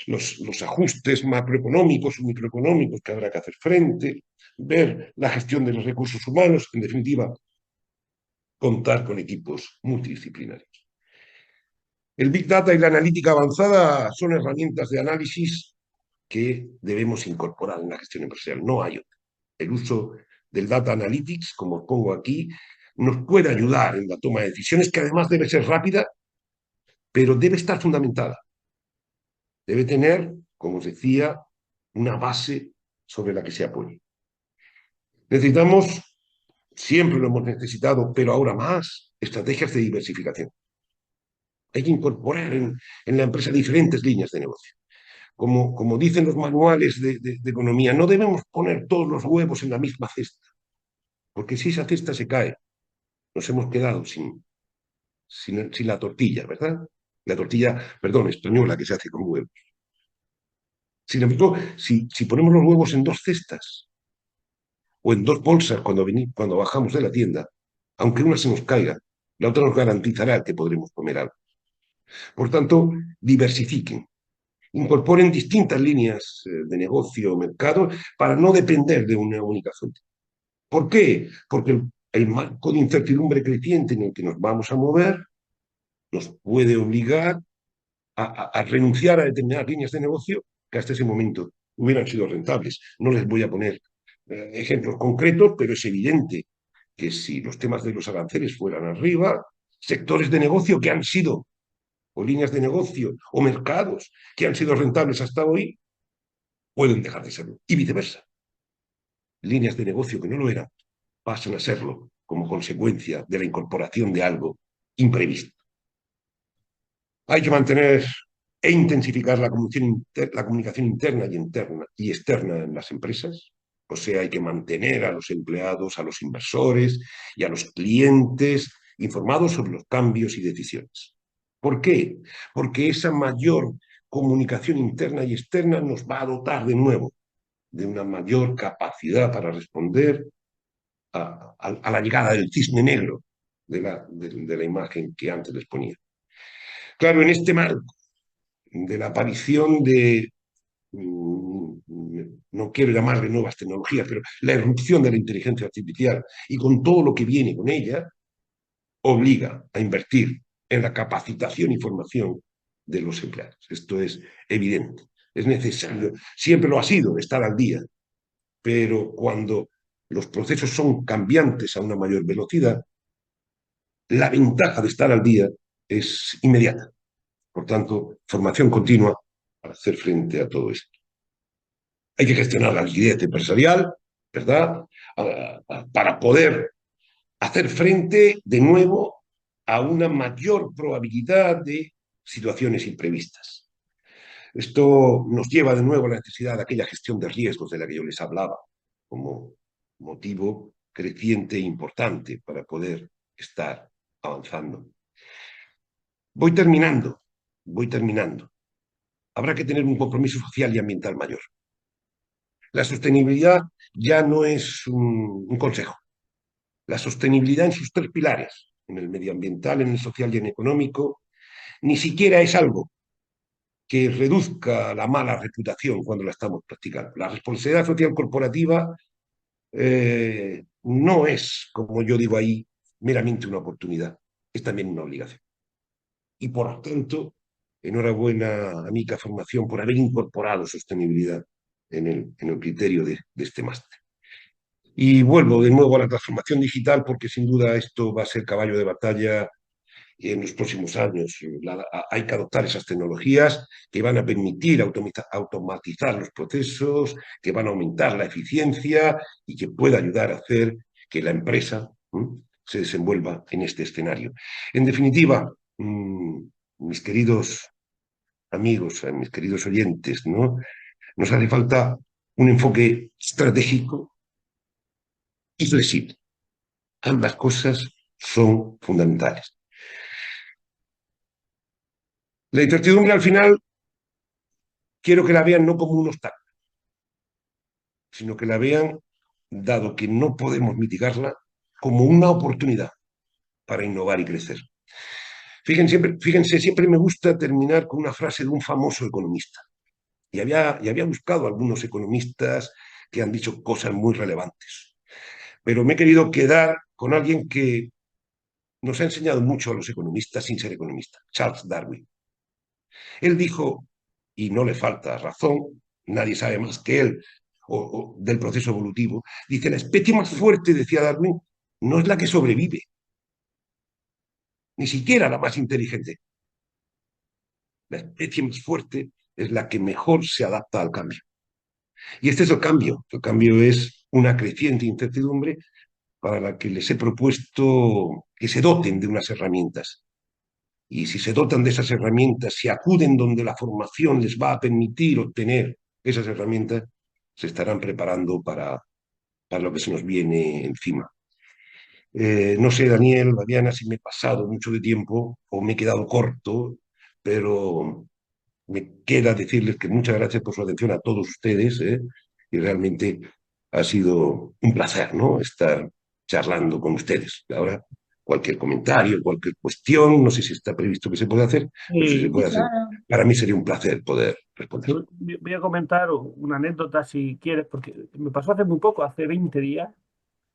los ajustes macroeconómicos y microeconómicos que habrá que hacer frente, ver la gestión de los recursos humanos, en definitiva, contar con equipos multidisciplinarios. El Big Data y la analítica avanzada son herramientas de análisis que debemos incorporar en la gestión empresarial. No hay otra. El uso del Data Analytics, como pongo aquí, nos puede ayudar en la toma de decisiones, que además debe ser rápida, pero debe estar fundamentada. Debe tener, como os decía, una base sobre la que se apoye. Necesitamos, siempre lo hemos necesitado, pero ahora más, estrategias de diversificación. Hay que incorporar en la empresa diferentes líneas de negocio. Como dicen los manuales de economía, no debemos poner todos los huevos en la misma cesta, porque si esa cesta se cae, nos hemos quedado sin la tortilla, ¿verdad? La tortilla, perdón, española que se hace con huevos. Sin embargo, si ponemos los huevos en dos cestas o en dos bolsas cuando bajamos de la tienda, aunque una se nos caiga, la otra nos garantizará que podremos comer algo. Por tanto, diversifiquen, incorporen distintas líneas de negocio o mercado para no depender de una única fuente. ¿Por qué? Porque el marco de incertidumbre creciente en el que nos vamos a mover nos puede obligar a renunciar a determinadas líneas de negocio que hasta ese momento hubieran sido rentables. No les voy a poner ejemplos concretos, pero es evidente que si los temas de los aranceles fueran arriba, sectores de negocio que han sido, o líneas de negocio, o mercados que han sido rentables hasta hoy, pueden dejar de serlo. Y viceversa. Líneas de negocio que no lo eran, pasan a serlo como consecuencia de la incorporación de algo imprevisto. Hay que mantener e intensificar la comunicación interna y externa en las empresas. O sea, hay que mantener a los empleados, a los inversores y a los clientes informados sobre los cambios y decisiones. ¿Por qué? Porque esa mayor comunicación interna y externa nos va a dotar de nuevo de una mayor capacidad para responder a la llegada del cisne negro de la imagen que antes les ponía. Claro, en este marco de la aparición de, no quiero llamarle nuevas tecnologías, pero la irrupción de la inteligencia artificial y con todo lo que viene con ella, obliga a invertir en la capacitación y formación de los empleados. Esto es evidente, es necesario, siempre lo ha sido, estar al día, pero cuando los procesos son cambiantes a una mayor velocidad, la ventaja de estar al día es inmediata. Por tanto, formación continua para hacer frente a todo esto. Hay que gestionar la liquidez empresarial, ¿verdad? Para poder hacer frente de nuevo a una mayor probabilidad de situaciones imprevistas. Esto nos lleva de nuevo a la necesidad de aquella gestión de riesgos de la que yo les hablaba, como motivo creciente e importante para poder estar avanzando. Voy terminando. Habrá que tener un compromiso social y ambiental mayor. La sostenibilidad ya no es un consejo. La sostenibilidad en sus tres pilares, en el medioambiental, en el social y en el económico, ni siquiera es algo que reduzca la mala reputación cuando la estamos practicando. La responsabilidad social corporativa no es, como yo digo ahí, meramente una oportunidad, es también una obligación. Y por lo tanto, enhorabuena a Mica Formación por haber incorporado sostenibilidad en el criterio de este máster. Y vuelvo de nuevo a la transformación digital porque sin duda esto va a ser caballo de batalla en los próximos años. Hay que adoptar esas tecnologías que van a permitir automatizar los procesos, que van a aumentar la eficiencia y que pueda ayudar a hacer que la empresa se desenvuelva en este escenario. En definitiva, mis queridos amigos, mis queridos oyentes, ¿no? Nos hace falta un enfoque estratégico y flexible. Ambas cosas son fundamentales. La incertidumbre al final quiero que la vean no como un obstáculo, sino que la vean, dado que no podemos mitigarla, como una oportunidad para innovar y crecer. Fíjense, siempre me gusta terminar con una frase de un famoso economista. Y había buscado algunos economistas que han dicho cosas muy relevantes. Pero me he querido quedar con alguien que nos ha enseñado mucho a los economistas sin ser economista, Charles Darwin. Él dijo, y no le falta razón, nadie sabe más que él del proceso evolutivo, dice, la especie más fuerte, decía Darwin, no es la que sobrevive, ni siquiera la más inteligente. La especie más fuerte es la que mejor se adapta al cambio. Y este es el cambio. El cambio es una creciente incertidumbre para la que les he propuesto que se doten de unas herramientas. Y si se dotan de esas herramientas, si acuden donde la formación les va a permitir obtener esas herramientas, se estarán preparando para lo que se nos viene encima. No sé, Daniel, Fabiana, si me he pasado mucho de tiempo o me he quedado corto, pero me queda decirles que muchas gracias por su atención a todos ustedes, y realmente ha sido un placer, ¿no?, estar charlando con ustedes. Ahora, cualquier comentario, cualquier cuestión, no sé si está previsto que se pueda hacer, pero si se Y puede hacer, Claro. para mí sería un placer poder responder. yo voy a comentar una anécdota si quieres, porque me pasó hace muy poco, hace 20 días.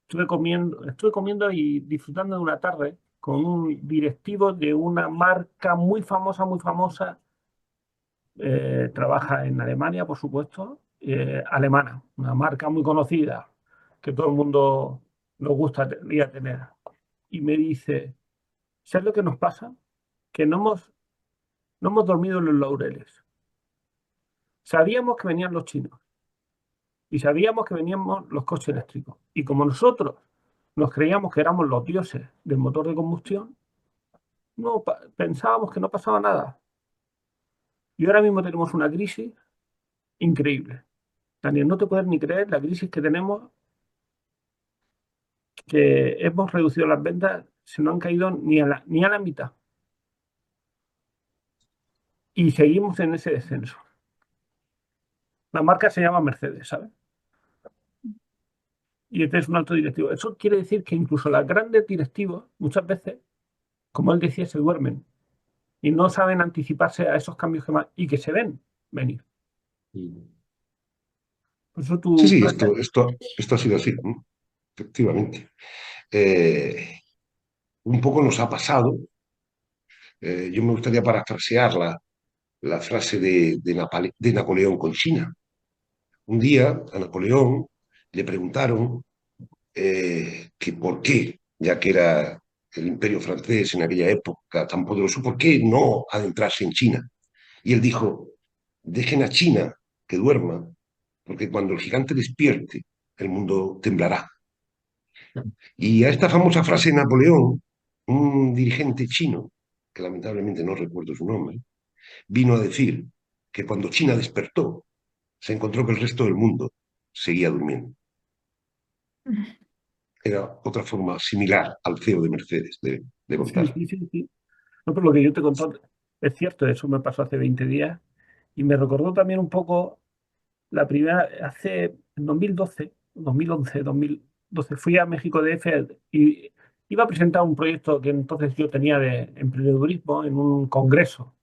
Estuve comiendo y disfrutando de una tarde con un directivo de una marca muy famosa, trabaja en Alemania, por supuesto, alemana, una marca muy conocida que todo el mundo nos gustaría tener. Y me dice, ¿sabes lo que nos pasa? Que no hemos dormido en los laureles. Sabíamos que venían los chinos y sabíamos que venían los coches eléctricos. Y como nosotros nos creíamos que éramos los dioses del motor de combustión, no pensábamos que no pasaba nada. Y ahora mismo tenemos una crisis increíble. Daniel, no te puedes ni creer la crisis que tenemos, que hemos reducido las ventas, se no han caído ni a la mitad. Y seguimos en ese descenso. La marca se llama Mercedes, ¿sabes? Y este es un alto directivo. Eso quiere decir que incluso los grandes directivos, muchas veces, como él decía, se duermen y no saben anticiparse a esos cambios y que se ven venir. Por eso Sí, tú, sí, esto ha sido así, ¿no? Efectivamente. Un poco nos ha pasado. Yo me gustaría parafrasear la frase de Napoleón con China. Un día a Napoleón le preguntaron que por qué, ya que era el imperio francés en aquella época tan poderoso, ¿por qué no adentrarse en China? Y él dijo, dejen a China que duerma, porque cuando el gigante despierte, el mundo temblará. Y a esta famosa frase de Napoleón, un dirigente chino, que lamentablemente no recuerdo su nombre, vino a decir que cuando China despertó, se encontró que el resto del mundo seguía durmiendo. Era otra forma similar al CEO de Mercedes de sí, contar. sí, sí, sí. No, pero lo que yo te conté es cierto, eso me pasó hace 20 días y me recordó también un poco la primera, en 2012, 2011, 2012, fui a México DF y iba a presentar un proyecto que entonces yo tenía de emprendedurismo en un congreso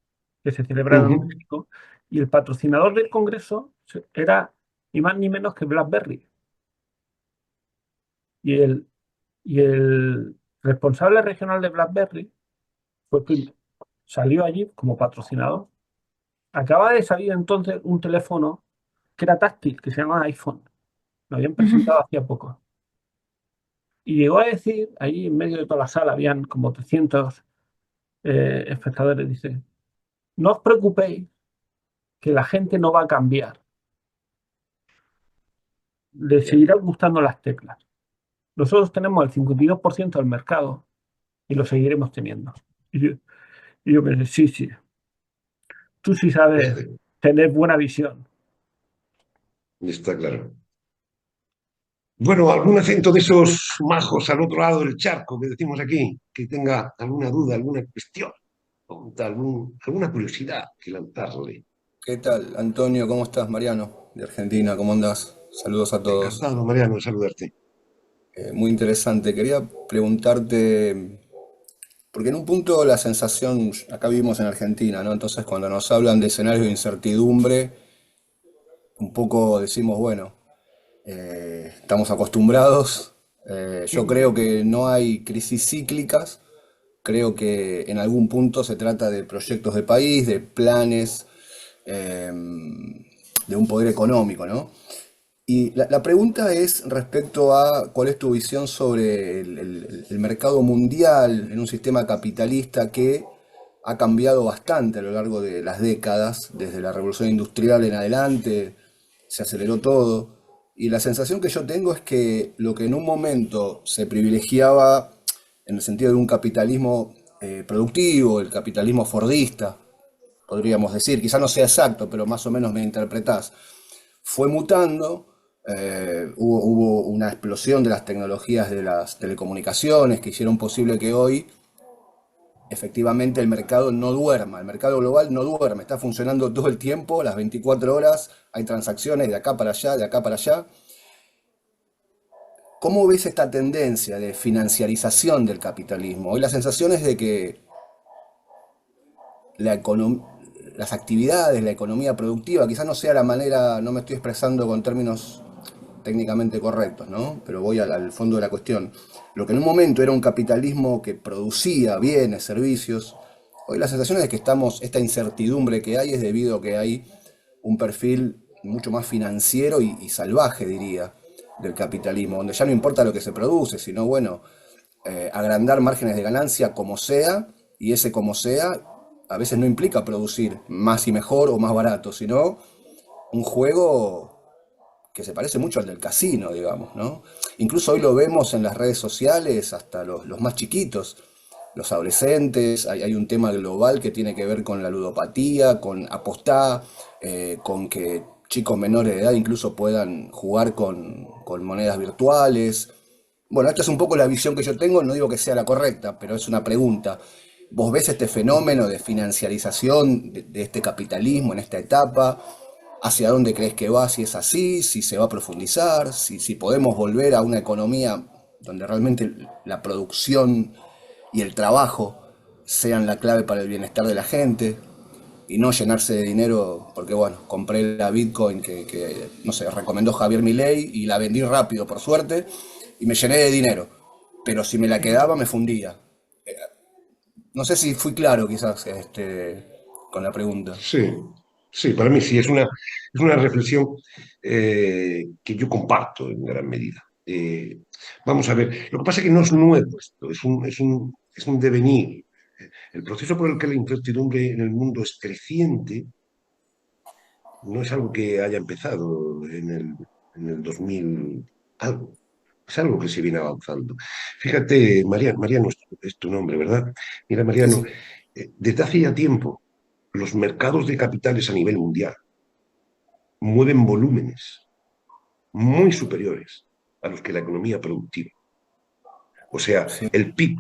que se celebraba en Ujú. México y el patrocinador del congreso era ni más ni menos que BlackBerry. Y el responsable regional de BlackBerry salió allí como patrocinador. Acaba de salir entonces un teléfono que era táctil, que se llamaba iPhone. Lo habían presentado hacía poco. Y llegó a decir, allí en medio de toda la sala, habían como 300 espectadores, dice, no os preocupéis, que la gente no va a cambiar. Le seguirán gustando las teclas. Nosotros tenemos el 52% del mercado y lo seguiremos teniendo. Y yo pensé, sí, sí, tú sí sabes tener buena visión. Está claro. Bueno, algún acento de esos majos al otro lado del charco que decimos aquí, que tenga alguna duda, alguna cuestión, o alguna curiosidad que lanzarle. ¿Qué tal, Antonio? ¿Cómo estás? Mariano, de Argentina, ¿cómo andás? Saludos a todos. Encantado, Mariano, de saludarte. Muy interesante. Quería preguntarte, porque en un punto la sensación, acá vivimos en Argentina, ¿no? Entonces cuando nos hablan de escenarios de incertidumbre, un poco decimos, bueno, estamos acostumbrados. Yo creo que no hay crisis cíclicas. Creo que en algún punto se trata de proyectos de país, de planes, de un poder económico, ¿no? Y la pregunta es respecto a cuál es tu visión sobre el mercado mundial en un sistema capitalista que ha cambiado bastante a lo largo de las décadas, desde la revolución industrial en adelante, se aceleró todo. Y la sensación que yo tengo es que lo que en un momento se privilegiaba en el sentido de un capitalismo productivo, el capitalismo fordista, podríamos decir, quizá no sea exacto, pero más o menos me interpretás, fue mutando, hubo una explosión de las tecnologías de las telecomunicaciones que hicieron posible que hoy efectivamente el mercado no duerma, el mercado global no duerme, está funcionando todo el tiempo, las 24 horas, hay transacciones de acá para allá, de acá para allá. ¿Cómo ves esta tendencia de financiarización del capitalismo? Hoy la sensación es de que la las actividades, la economía productiva, quizás no sea la manera, no me estoy expresando con términos técnicamente correctos, ¿no? Pero voy al fondo de la cuestión. Lo que en un momento era un capitalismo que producía bienes, servicios, hoy la sensación es que esta incertidumbre que hay es debido a que hay un perfil mucho más financiero y salvaje, diría, del capitalismo, donde ya no importa lo que se produce, sino, bueno, agrandar márgenes de ganancia como sea, y ese como sea a veces no implica producir más y mejor o más barato, sino un juego que se parece mucho al del casino, digamos, ¿no? Incluso hoy lo vemos en las redes sociales, hasta los más chiquitos, los adolescentes, hay un tema global que tiene que ver con la ludopatía, con apostar, con que chicos menores de edad incluso puedan jugar con monedas virtuales. Bueno, esta es un poco la visión que yo tengo, no digo que sea la correcta, pero es una pregunta. ¿Vos ves este fenómeno de financiarización de este capitalismo en esta etapa? ¿Hacia dónde crees que va? Si es así, si se va a profundizar, si podemos volver a una economía donde realmente la producción y el trabajo sean la clave para el bienestar de la gente y no llenarse de dinero, porque bueno, compré la Bitcoin que no sé, recomendó Javier Milei y la vendí rápido, por suerte, y me llené de dinero. Pero si me la quedaba, me fundía. No sé si fui claro quizás con la pregunta. Sí, sí, para mí sí, es una reflexión que yo comparto en gran medida. Vamos a ver, lo que pasa es que no es nuevo esto, es un devenir. El proceso por el que la incertidumbre en el mundo es creciente no es algo que haya empezado en el 2000 algo, es algo que se viene avanzando. Fíjate, Mariano es tu nombre, ¿verdad? Mira, Sí, Mariano, sí. desde hace ya tiempo los mercados de capitales a nivel mundial mueven volúmenes muy superiores a los que la economía productiva. O sea, Sí, el PIB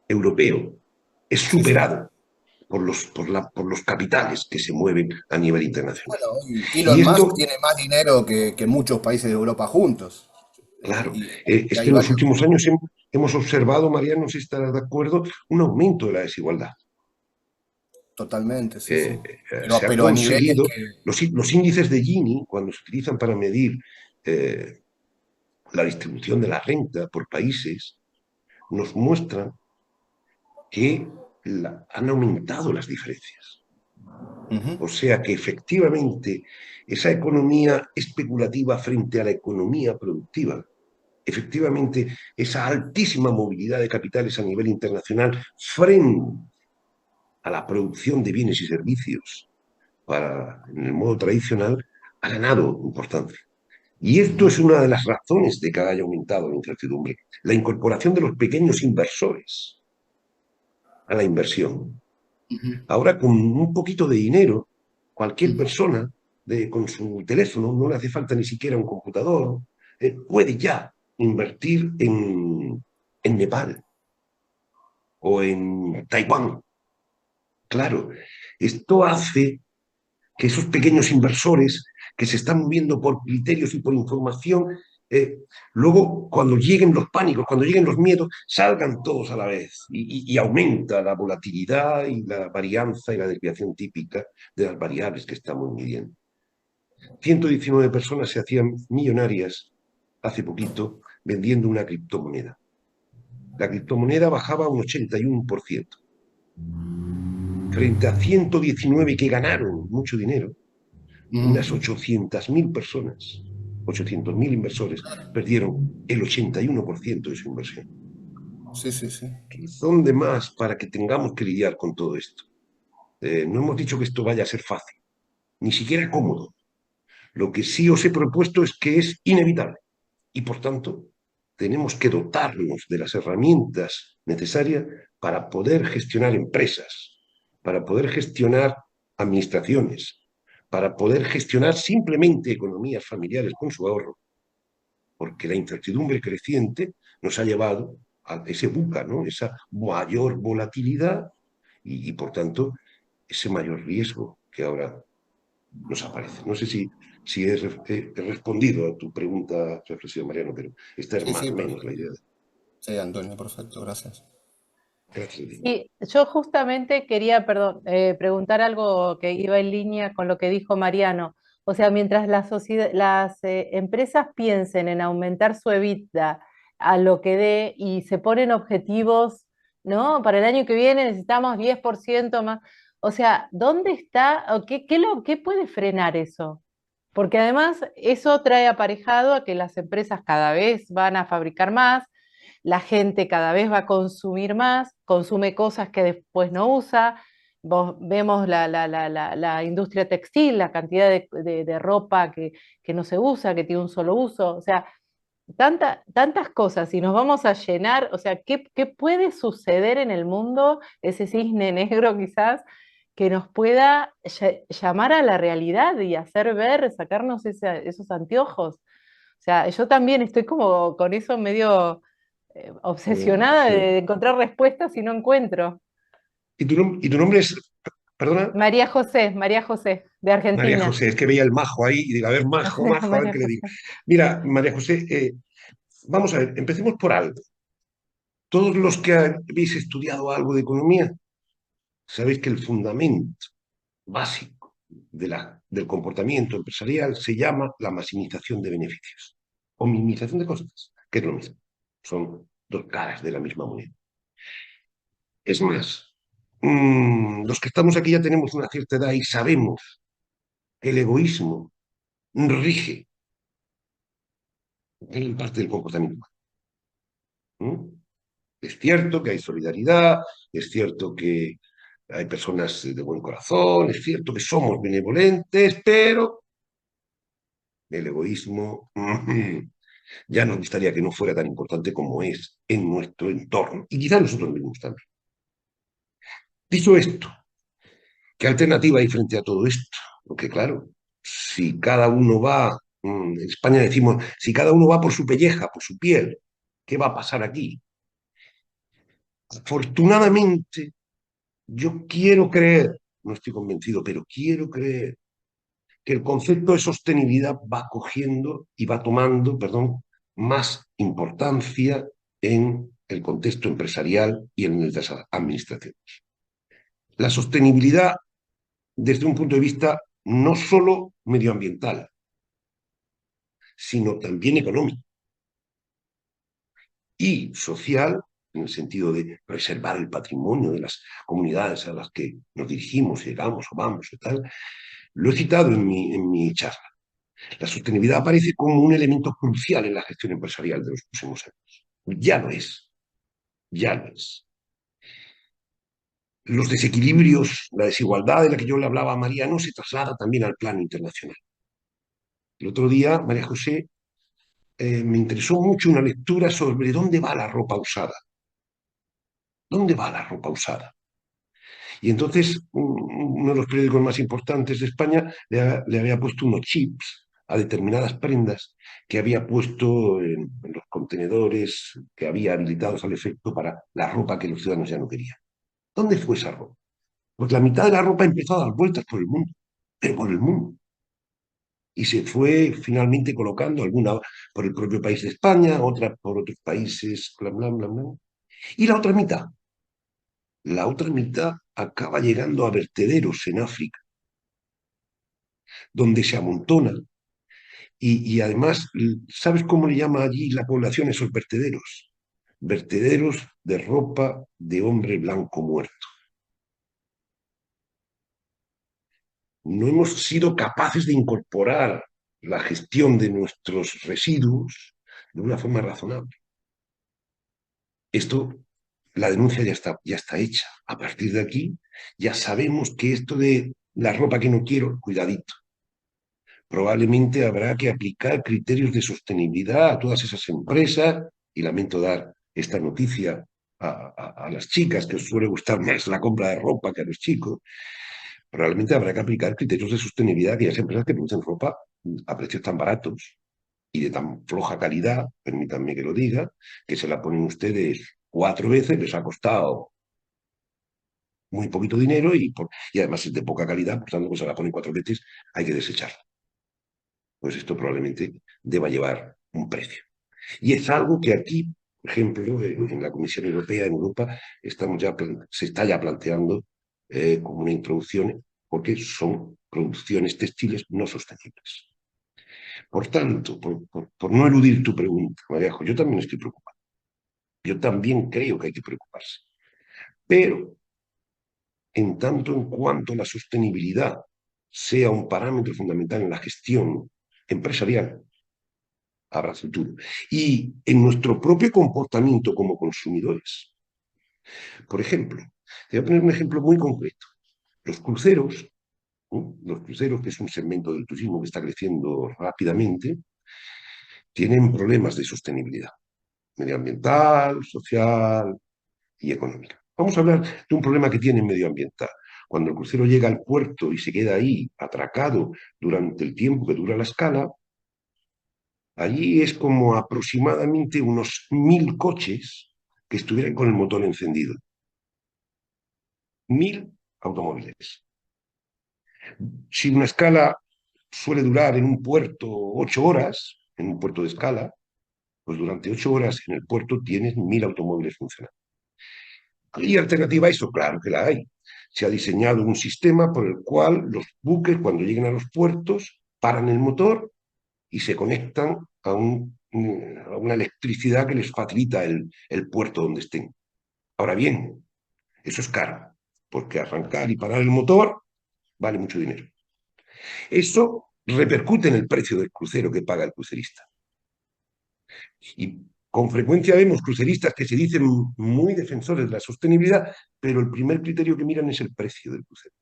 europeo es sí, sí. superado por los capitales que se mueven a nivel internacional. Bueno, hoy Y Elon Musk esto, tiene más dinero que muchos países de Europa juntos. claro, Y es hay que en los varios. últimos años hemos observado, Mariano, no sé si estarás de acuerdo, un aumento de la desigualdad. Totalmente, sí, sí. Se ha Pero a niveles conseguido, que... los índices de Gini, cuando se utilizan para medir eh, la distribución de la renta por países, nos muestran que han aumentado las diferencias. Ujú. O sea que efectivamente esa economía especulativa frente a la economía productiva, efectivamente esa altísima movilidad de capitales a nivel internacional frente a la producción de bienes y servicios en el modo tradicional, ha ganado importancia. Y esto es una de las razones de que haya aumentado la incertidumbre, la incorporación de los pequeños inversores a la inversión. Ahora, con un poquito de dinero, cualquier persona con su teléfono, no le hace falta ni siquiera un computador, puede ya invertir en Nepal o en Taiwán. Claro, esto hace que esos pequeños inversores que se están moviendo por criterios y por información, luego cuando lleguen los pánicos, cuando lleguen los miedos, salgan todos a la vez y aumenta la volatilidad y la varianza y la desviación típica de las variables que estamos midiendo. 119 personas se hacían millonarias hace poquito vendiendo una criptomoneda. La criptomoneda bajaba un 81%, frente a 119 que ganaron mucho dinero. Unas 800.000 personas, 800.000 inversores, perdieron el 81% de su inversión. Sí, sí, sí. ¿Dónde más para que tengamos que lidiar con todo esto? No hemos dicho que esto vaya a ser fácil, ni siquiera cómodo, Lo que sí os he propuesto es que es inevitable y, por tanto, tenemos que dotarnos de las herramientas necesarias para poder gestionar empresas, para poder gestionar administraciones, para poder gestionar simplemente economías familiares con su ahorro, porque la incertidumbre creciente nos ha llevado a ese buca, ¿no? Esa mayor volatilidad y, por tanto, ese mayor riesgo que ahora nos aparece. No sé si he respondido a tu pregunta reflexiva, Mariano, pero esta es Sí, más sí, o menos la perfecto. idea. Sí, Antonio, perfecto, gracias. Gracias a ti. Sí, yo justamente quería, perdón, preguntar algo que iba en línea con lo que dijo Mariano. O sea, mientras las empresas piensen en aumentar su EBITDA a lo que dé y se ponen objetivos, ¿no? Para el año que viene necesitamos 10% más. O sea, ¿dónde está o qué puede frenar eso? Porque además eso trae aparejado a que las empresas cada vez van a fabricar más, la gente cada vez va a consumir más, consume cosas que después no usa. Vemos la industria textil, la cantidad de ropa que no se usa, que tiene un solo uso. O sea, tantas cosas y nos vamos a llenar. O sea, ¿qué puede suceder en el mundo, ese cisne negro quizás, que nos pueda llamar a la realidad y hacer ver, sacarnos esos anteojos? O sea, yo también estoy como con eso medio obsesionada Sí. de encontrar respuestas y no encuentro. Y tu nombre es, perdona? María José, de María Argentina. José, es que veía el Majo ahí y digo, a ver, Majo, Majo, a ver María qué le digo. José. Mira, María José, vamos a ver, empecemos por algo. Todos los que habéis estudiado algo de economía, sabéis que el fundamento básico del comportamiento empresarial se llama la maximización de beneficios o minimización de costes, que es lo mismo. Son dos caras de la misma moneda. Es más, los que estamos aquí ya tenemos una cierta edad y sabemos que el egoísmo rige en parte del comportamiento humano. Es cierto que hay solidaridad, es cierto que hay personas de buen corazón, es cierto que somos benevolentes, pero el egoísmo ya nos gustaría que no fuera tan importante como es en nuestro entorno y quizás nosotros mismos también. Dicho esto, ¿qué alternativa hay frente a todo esto? Porque claro, si cada uno va, en España decimos, si cada uno va por su pelleja, por su piel, ¿qué va a pasar aquí? Afortunadamente, yo quiero creer, no estoy convencido, pero quiero creer que el concepto de sostenibilidad va cogiendo y va tomando, perdón, más importancia en el contexto empresarial y en el de las administraciones. La sostenibilidad desde un punto de vista no solo medioambiental, sino también económico y social, en el sentido de preservar el patrimonio de las comunidades a las que nos dirigimos, llegamos o vamos y tal. Lo he citado en mi charla. La sostenibilidad aparece como un elemento crucial en la gestión empresarial de los próximos años. Ya lo es, ya lo es. Los desequilibrios, la desigualdad de la que yo le hablaba a María, no se traslada también al plano internacional. El otro día, María José, me interesó mucho una lectura sobre dónde va la ropa usada. ¿Dónde va la ropa usada? Y entonces uno de los periódicos más importantes de España le había puesto unos chips a determinadas prendas que había puesto en los contenedores que había habilitados al efecto para la ropa que los ciudadanos ya no querían. ¿Dónde fue esa ropa? Pues la mitad de la ropa empezó a dar vueltas por el mundo, pero por el mundo. Y se fue finalmente colocando alguna por el propio país de España, otra por otros países, bla, bla, bla, bla. Y la otra mitad acaba llegando a vertederos en África, donde se amontonan. Y además, ¿sabes cómo le llama allí la población a esos vertederos? Vertederos de ropa de hombre blanco muerto. No hemos sido capaces de incorporar la gestión de nuestros residuos de una forma razonable. Esto, la denuncia ya está hecha. A partir de aquí, ya sabemos que esto de la ropa que no quiero, cuidadito. probablemente habrá que aplicar criterios de sostenibilidad a todas esas empresas, y lamento dar esta noticia a las chicas, que os suele gustar más la compra de ropa que a los chicos. Probablemente habrá que aplicar criterios de sostenibilidad a aquellas empresas que producen ropa a precios tan baratos y de tan floja calidad, permítanme que lo diga, que se la ponen ustedes 4 veces, les ha costado muy poquito dinero y además es de poca calidad, por tanto, pues se la ponen 4 veces, hay que desecharla. Pues esto probablemente deba llevar un precio. Y es algo que aquí, por ejemplo, en la Comisión Europea, en Europa, se está ya planteando como una introducción, porque son producciones textiles no sostenibles. Por tanto, por no eludir tu pregunta, Maríajo, yo también estoy preocupado. Yo también creo que hay que preocuparse. Pero, en tanto en cuanto la sostenibilidad sea un parámetro fundamental en la gestión empresarial, habrá futuro. Y en nuestro propio comportamiento como consumidores. Por ejemplo, te voy a poner un ejemplo muy concreto. Los cruceros, ¿no? Los cruceros, que es un segmento del turismo que está creciendo rápidamente, tienen problemas de sostenibilidad medioambiental, social y económica. Vamos a hablar de un problema que tiene medioambiental. Cuando el crucero llega al puerto y se queda ahí atracado durante el tiempo que dura la escala, allí es como aproximadamente unos 1000 coches que estuvieran con el motor encendido. 1000 automóviles. Si una escala suele durar en un puerto 8 horas, en un puerto de escala, pues durante 8 horas en el puerto tienes 1000 automóviles funcionando. ¿Hay alternativa a eso? Claro que la hay. Se ha diseñado un sistema por el cual los buques, cuando lleguen a los puertos, paran el motor y se conectan a una electricidad que les facilita el puerto donde estén. Ahora bien, eso es caro, porque arrancar y parar el motor vale mucho dinero. Eso repercute en el precio del crucero que paga el crucerista. Y con frecuencia vemos cruceristas que se dicen muy defensores de la sostenibilidad, pero el primer criterio que miran es el precio del crucero.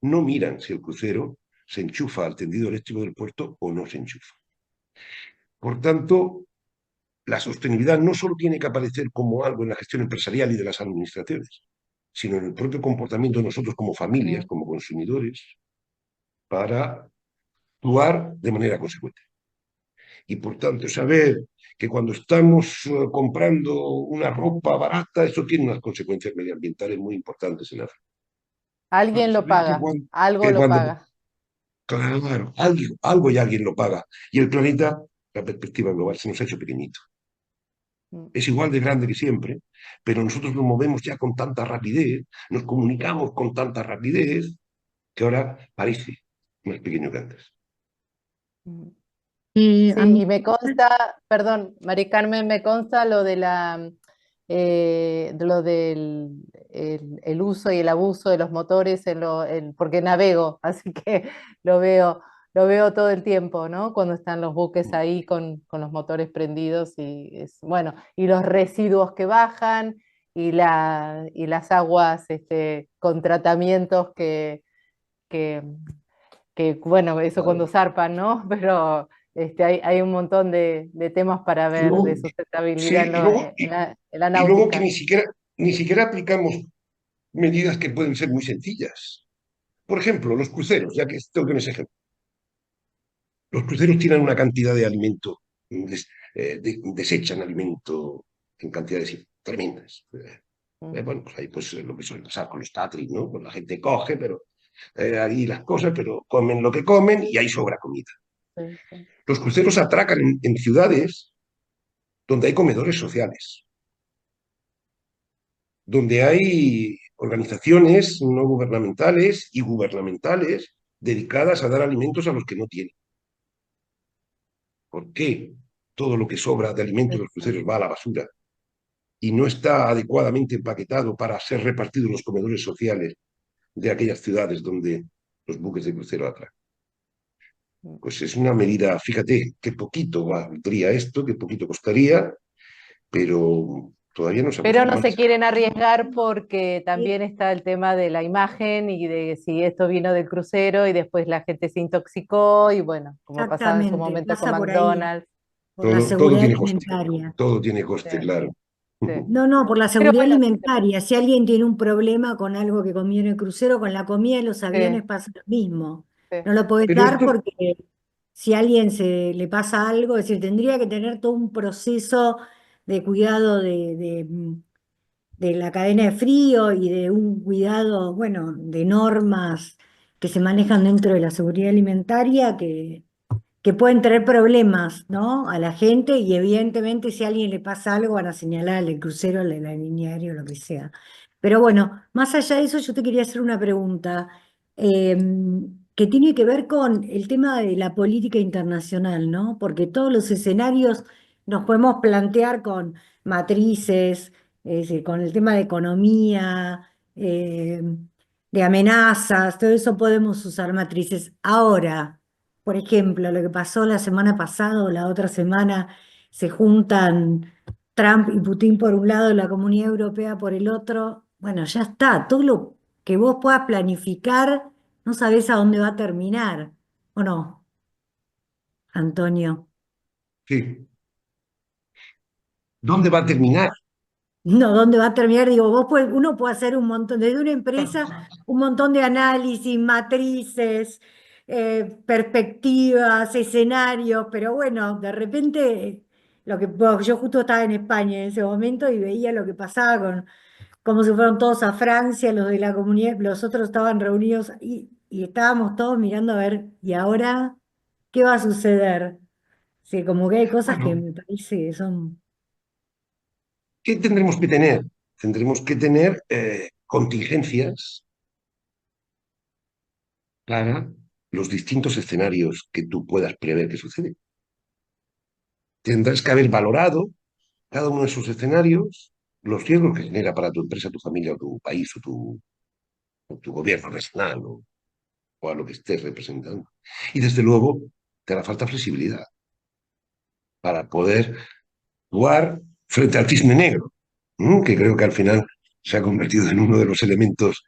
No miran si el crucero se enchufa al tendido eléctrico del puerto o no se enchufa. Por tanto, la sostenibilidad no solo tiene que aparecer como algo en la gestión empresarial y de las administraciones, sino en el propio comportamiento de nosotros como familias, como consumidores, para actuar de manera consecuente. Y por tanto, saber que cuando estamos comprando una ropa barata, eso tiene unas consecuencias medioambientales muy importantes en la vida. Alguien lo Saber paga, algo lo paga. claro, algo y alguien lo paga. Y el planeta, la perspectiva global, se nos ha hecho pequeñito. Es igual de grande que siempre, pero nosotros nos movemos ya con tanta rapidez, nos comunicamos con tanta rapidez, que ahora parece más pequeño que antes. Sí, a mí- y me consta, perdón, Mari Carmen, me consta lo de lo del el uso y el abuso de los motores porque navego, así que lo veo todo el tiempo, ¿no? Cuando están los buques ahí con los motores prendidos bueno, y los residuos que bajan y las aguas con tratamientos que bueno, eso cuando zarpan, ¿no? Pero hay un montón de temas para Y ver de luego, sí, sustentabilidad en la y luego que náutica. ni siquiera aplicamos medidas que pueden ser muy sencillas. Por ejemplo, los cruceros, ya que tengo que me ejemplo. Los cruceros tienen una cantidad de alimento, desechan alimento en cantidades tremendas. Bueno, pues ahí pues lo que suele pasar con los Tatris, ¿no? Pues la gente coge, pero ahí las cosas, pero comen lo que comen y ahí sobra comida. Sí, sí. Los cruceros atracan en ciudades donde hay comedores sociales, donde hay organizaciones no gubernamentales y gubernamentales dedicadas a dar alimentos a los que no tienen. ¿Por qué todo lo que sobra de alimentos de los cruceros va a la basura y no está adecuadamente empaquetado para ser repartido en los comedores sociales de aquellas ciudades donde los buques de crucero atracan? Pues es una medida, fíjate, qué poquito valdría esto, qué poquito costaría, pero Todavía no se ha Pero puesto en no se marcha. quieren arriesgar porque también está el tema de la imagen y de si esto vino del crucero y después la gente se intoxicó y bueno, como pasaba en su Exactamente, momento con pasa por ahí, McDonald's. por la Todo seguridad tiene coste. alimentaria. Todo tiene coste, Sí, claro. sí. No, no, por la Pero seguridad bueno, alimentaria. Si alguien tiene un problema con algo que comió en el crucero, con la comida en los aviones sí, pasa lo mismo. sí, No lo podés Pero dar esto, porque si a alguien se le pasa algo, es decir, tendría que tener todo un proceso de cuidado de la cadena de frío y de un cuidado, bueno, de normas que se manejan dentro de la seguridad alimentaria que pueden traer problemas, ¿no? A la gente y evidentemente si a alguien le pasa algo van a señalar al del crucero, al de la línea aérea o lo que sea. Pero bueno, más allá de eso yo te quería hacer una pregunta eh, que tiene que ver con el tema de la política internacional, ¿no? Porque todos los escenarios nos podemos plantear con matrices, es decir, con el tema de economía, de amenazas, todo eso podemos usar matrices. Ahora, por ejemplo, lo que pasó la semana pasada o la otra semana, se juntan Trump y Putin por un lado y la Comunidad Europea por el otro. Bueno, ya está. Todo lo que vos puedas planificar, no sabés a dónde va a terminar. ¿O no, Antonio? sí. ¿Dónde va a terminar? No, ¿dónde va a terminar? Digo, uno puede hacer un montón, desde una empresa, un montón de análisis, matrices, perspectivas, escenarios, pero bueno, de repente, bueno, yo justo estaba en España en ese momento y veía lo que pasaba con cómo se fueron todos a Francia, los de la comunidad, los otros estaban reunidos y estábamos todos mirando a ver, ¿y ahora qué va a suceder? Sí, como que hay cosas que Bueno, me parece que son... ¿qué tendremos que tener? Tendremos que tener contingencias para los distintos escenarios que tú puedas prever que suceden. Tendrás que haber valorado cada uno de esos escenarios, los riesgos que genera para tu empresa, tu familia, o tu país, o tu gobierno nacional, o a lo que estés representando. Y desde luego, te hará falta flexibilidad para poder actuar frente al cisne negro, que creo que al final se ha convertido en uno de los elementos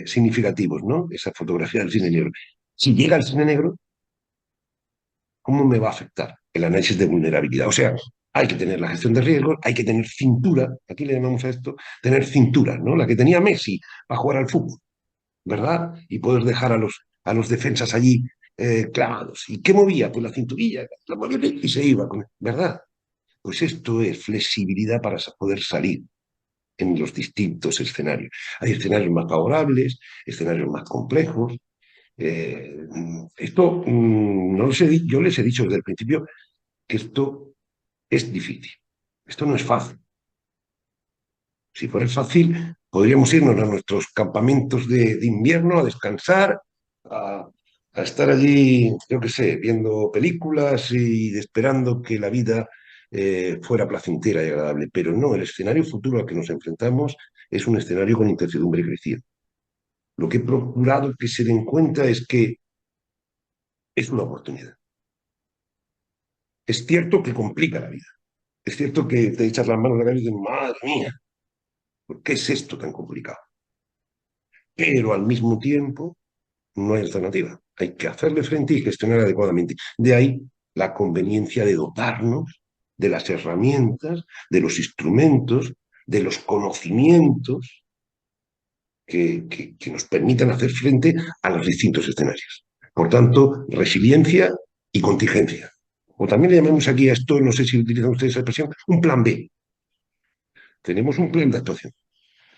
significativos, ¿no? Esa fotografía del cisne negro. Si llega el cisne negro, ¿cómo me va a afectar el análisis de vulnerabilidad? O sea, hay que tener la gestión de riesgos, hay que tener cintura, aquí le llamamos a esto, tener cintura, ¿no? La que tenía Messi para jugar al fútbol, ¿verdad? Y poder dejar a los defensas allí clavados. ¿Y qué movía? Pues la cinturilla, la movía y se iba, ¿verdad? Pues esto es flexibilidad para poder salir en los distintos escenarios. Hay escenarios más favorables, escenarios más complejos. Esto, no yo les he dicho desde el principio que esto es difícil. Esto no es fácil. Si fuera fácil, podríamos irnos a nuestros campamentos de invierno a descansar, a, a estar allí, yo qué sé, viendo películas y esperando que la vida fuera placentera y agradable. Pero no, el escenario futuro al que nos enfrentamos es un escenario con incertidumbre crecida. Lo que he procurado que se den cuenta es que es una oportunidad. Es cierto que complica la vida. Es cierto que te echas las manos a la cabeza y dices, madre mía, ¿por qué es esto tan complicado? Pero al mismo tiempo no hay alternativa. Hay que hacerle frente y gestionar adecuadamente. De ahí la conveniencia de dotarnos de las herramientas, de los instrumentos, de los conocimientos que nos permitan hacer frente a los distintos escenarios. Por tanto, resiliencia y contingencia. O también le llamamos aquí a esto, no sé si utilizan ustedes esa expresión, un plan B. Tenemos un plan de actuación,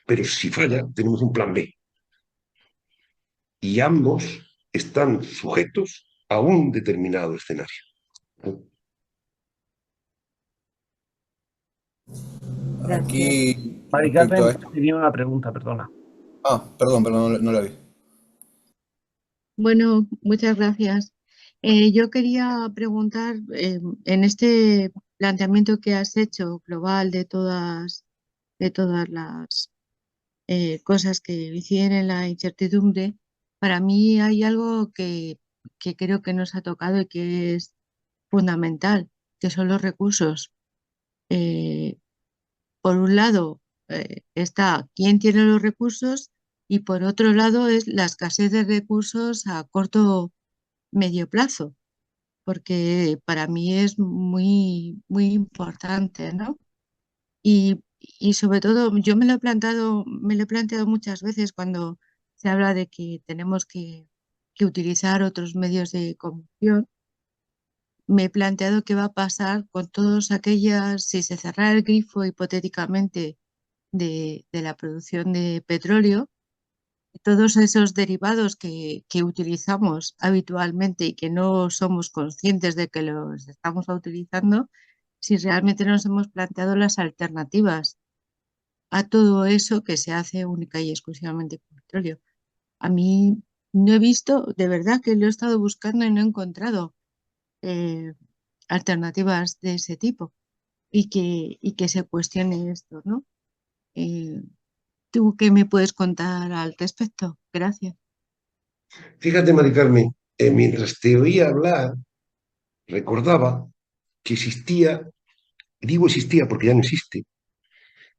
pero si falla, tenemos un plan B. Y ambos están sujetos a un determinado escenario. Gracias. Aquí, Mari respecto a Carmen, esto. tenía una pregunta, perdona. Perdón, no la vi. Bueno, muchas gracias. Yo quería preguntar, en este planteamiento que has hecho global de todas las cosas que inciden en la incertidumbre, para mí hay algo que creo que nos ha tocado y que es fundamental, que son los recursos. Eh, por un lado está quién tiene los recursos y por otro lado es la escasez de recursos a corto medio plazo, porque para mí es muy, muy importante, ¿no? Y sobre todo, yo me lo he planteado muchas veces cuando se habla de que tenemos que utilizar otros medios de comunicación. Me he planteado qué va a pasar con todas aquellas, si se cerrara el grifo hipotéticamente de la producción de petróleo, todos esos derivados que utilizamos habitualmente y que no somos conscientes de que los estamos utilizando, si realmente nos hemos planteado las alternativas a todo eso que se hace única y exclusivamente con petróleo. A mí no he visto, de verdad que lo he estado buscando y no he encontrado eh, alternativas de ese tipo y que se cuestione esto, ¿no? Eh, ¿Tú qué me puedes contar al respecto? Gracias. Fíjate, Mari Carmen, mientras te oía hablar, recordaba que existía, digo existía porque ya no existe,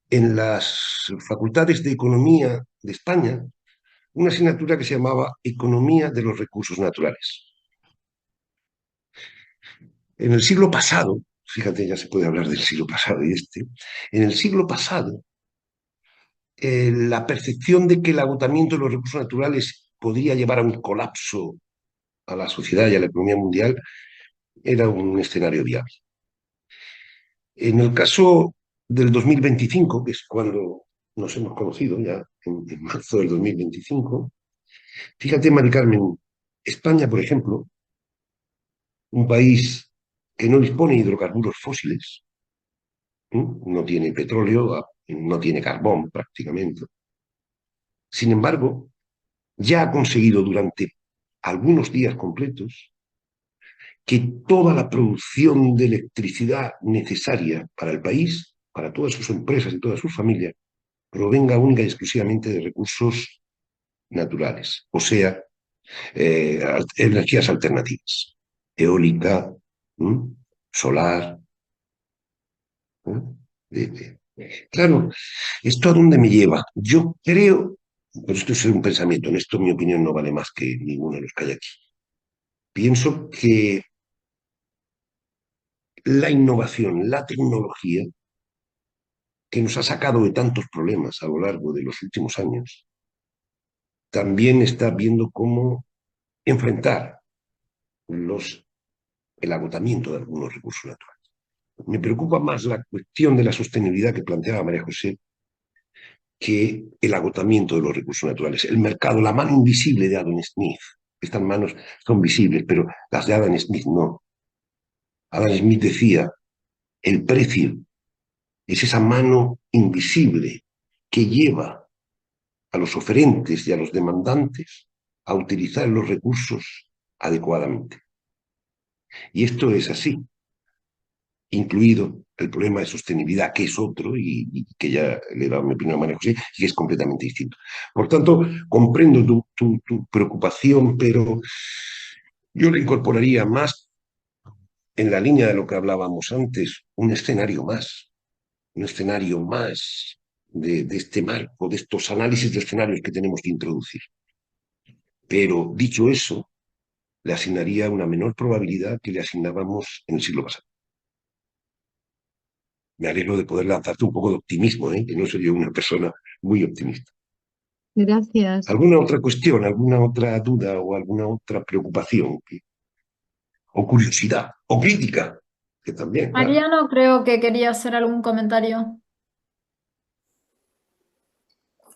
en las facultades de Economía de España, una asignatura que se llamaba Economía de los Recursos Naturales. En el siglo pasado, fíjate, ya se puede hablar del siglo pasado y en el siglo pasado, la percepción de que el agotamiento de los recursos naturales podría llevar a un colapso a la sociedad y a la economía mundial era un escenario viable. En el caso del 2025, que es cuando nos hemos conocido ya, en marzo del 2025, fíjate, Mari Carmen, España, por ejemplo, un país que no dispone de hidrocarburos fósiles, no tiene petróleo, no tiene carbón prácticamente. Sin embargo, ya ha conseguido durante algunos días completos que toda la producción de electricidad necesaria para el país, para todas sus empresas y todas sus familias, provenga única y exclusivamente de recursos naturales, o sea, energías alternativas, eólica, solar. Claro, ¿esto a dónde me lleva? Yo creo, pero esto es un pensamiento, en esto mi opinión no vale más que ninguno de los que hay aquí. Pienso que la innovación, la tecnología, que nos ha sacado de tantos problemas a lo largo de los últimos años, también está viendo cómo enfrentar el agotamiento de algunos recursos naturales. Me preocupa más la cuestión de la sostenibilidad que planteaba María José que el agotamiento de los recursos naturales. El mercado, la mano invisible de Adam Smith. Estas manos son visibles, pero las de Adam Smith no. Adam Smith decía, el precio es esa mano invisible que lleva a los oferentes y a los demandantes a utilizar los recursos adecuadamente. Y esto es así, incluido el problema de sostenibilidad, que es otro, y que ya le he dado mi opinión a María José, y que es completamente distinto. Por tanto, comprendo tu preocupación, pero yo le incorporaría más, en la línea de lo que hablábamos antes, un escenario más de este marco, de estos análisis de escenarios que tenemos que introducir. Pero, dicho eso, le asignaría una menor probabilidad que le asignábamos en el siglo pasado. Me alegro de poder lanzarte un poco de optimismo, que no soy yo una persona muy optimista. Gracias. ¿Alguna otra cuestión, alguna otra duda o alguna otra preocupación? O curiosidad, o crítica, que también, claro. Mariano creo que quería hacer algún comentario.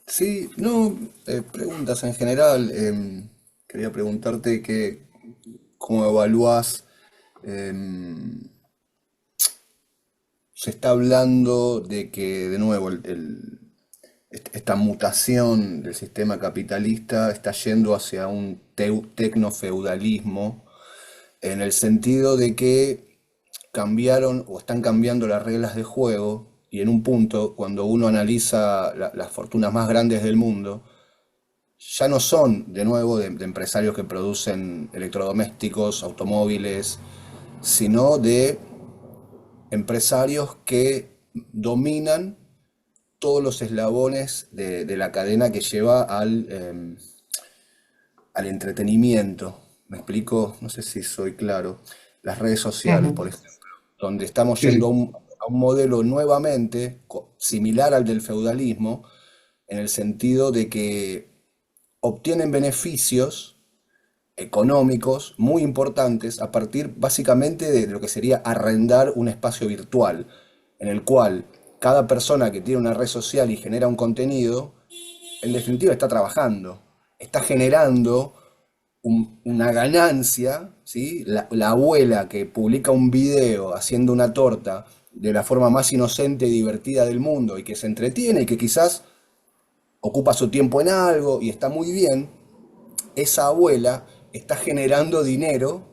Sí, no, preguntas en general. Quería preguntarte cómo evalúas. Se está hablando de que, de nuevo, esta mutación del sistema capitalista está yendo hacia un tecnofeudalismo, en el sentido de que cambiaron o están cambiando las reglas de juego, y en un punto, cuando uno analiza las fortunas más grandes del mundo, ya no son de nuevo de empresarios que producen electrodomésticos, automóviles, sino de empresarios que dominan todos los eslabones de la cadena que lleva al entretenimiento. ¿Me explico? No sé si soy claro. Las redes sociales, por ejemplo, donde estamos Sí, yendo a sí. un modelo nuevamente similar al del feudalismo, en el sentido de que obtienen beneficios económicos muy importantes a partir básicamente de lo que sería arrendar un espacio virtual, en el cual cada persona que tiene una red social y genera un contenido, en definitiva está trabajando, está generando una ganancia, ¿sí? La abuela que publica un video haciendo una torta de la forma más inocente y divertida del mundo y que se entretiene y que quizás ocupa su tiempo en algo y está muy bien, esa abuela está generando dinero,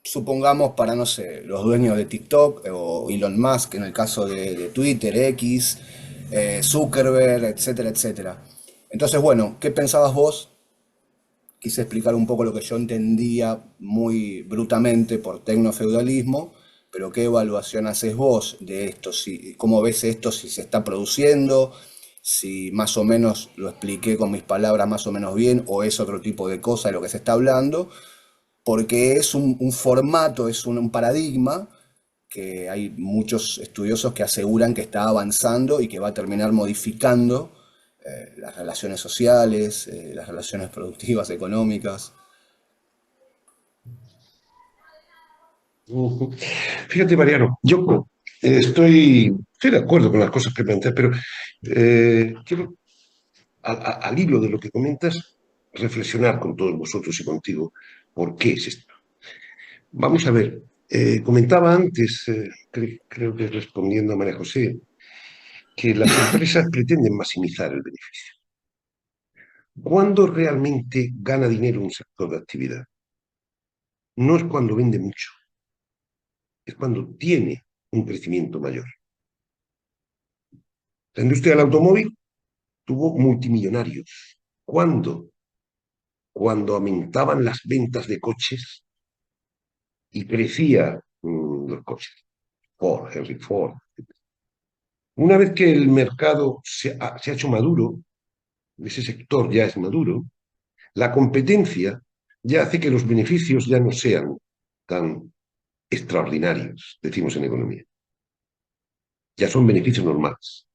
supongamos para, no sé, los dueños de TikTok o Elon Musk en el caso de Twitter, X, Zuckerberg, etcétera, etcétera. Entonces, bueno, ¿qué pensabas vos? Quise explicar un poco lo que yo entendía muy brutamente por tecnofeudalismo, pero ¿qué evaluación haces vos de esto? Si, ¿cómo ves esto? Si se está produciendo, si más o menos lo expliqué con mis palabras más o menos bien, o es otro tipo de cosa de lo que se está hablando, porque es un formato, es un paradigma que hay muchos estudiosos que aseguran que está avanzando y que va a terminar modificando las relaciones sociales, las relaciones productivas, económicas. Ujú. Fíjate, Mariano, yo estoy de acuerdo con las cosas que planteas, pero quiero, al hilo de lo que comentas, reflexionar con todos vosotros y contigo por qué es esto. Vamos a ver, comentaba antes, creo que respondiendo a María José, que las empresas pretenden maximizar el beneficio. ¿Cuándo realmente gana dinero un sector de actividad? No es cuando vende mucho, es cuando tiene un crecimiento mayor. La industria del automóvil tuvo multimillonarios. ¿Cuándo? Cuando aumentaban las ventas de coches y crecía los coches. Ford, Henry Ford. Una vez que el mercado se ha hecho maduro, ese sector ya es maduro, la competencia ya hace que los beneficios ya no sean tan extraordinarios, decimos en economía. Ya son beneficios normales.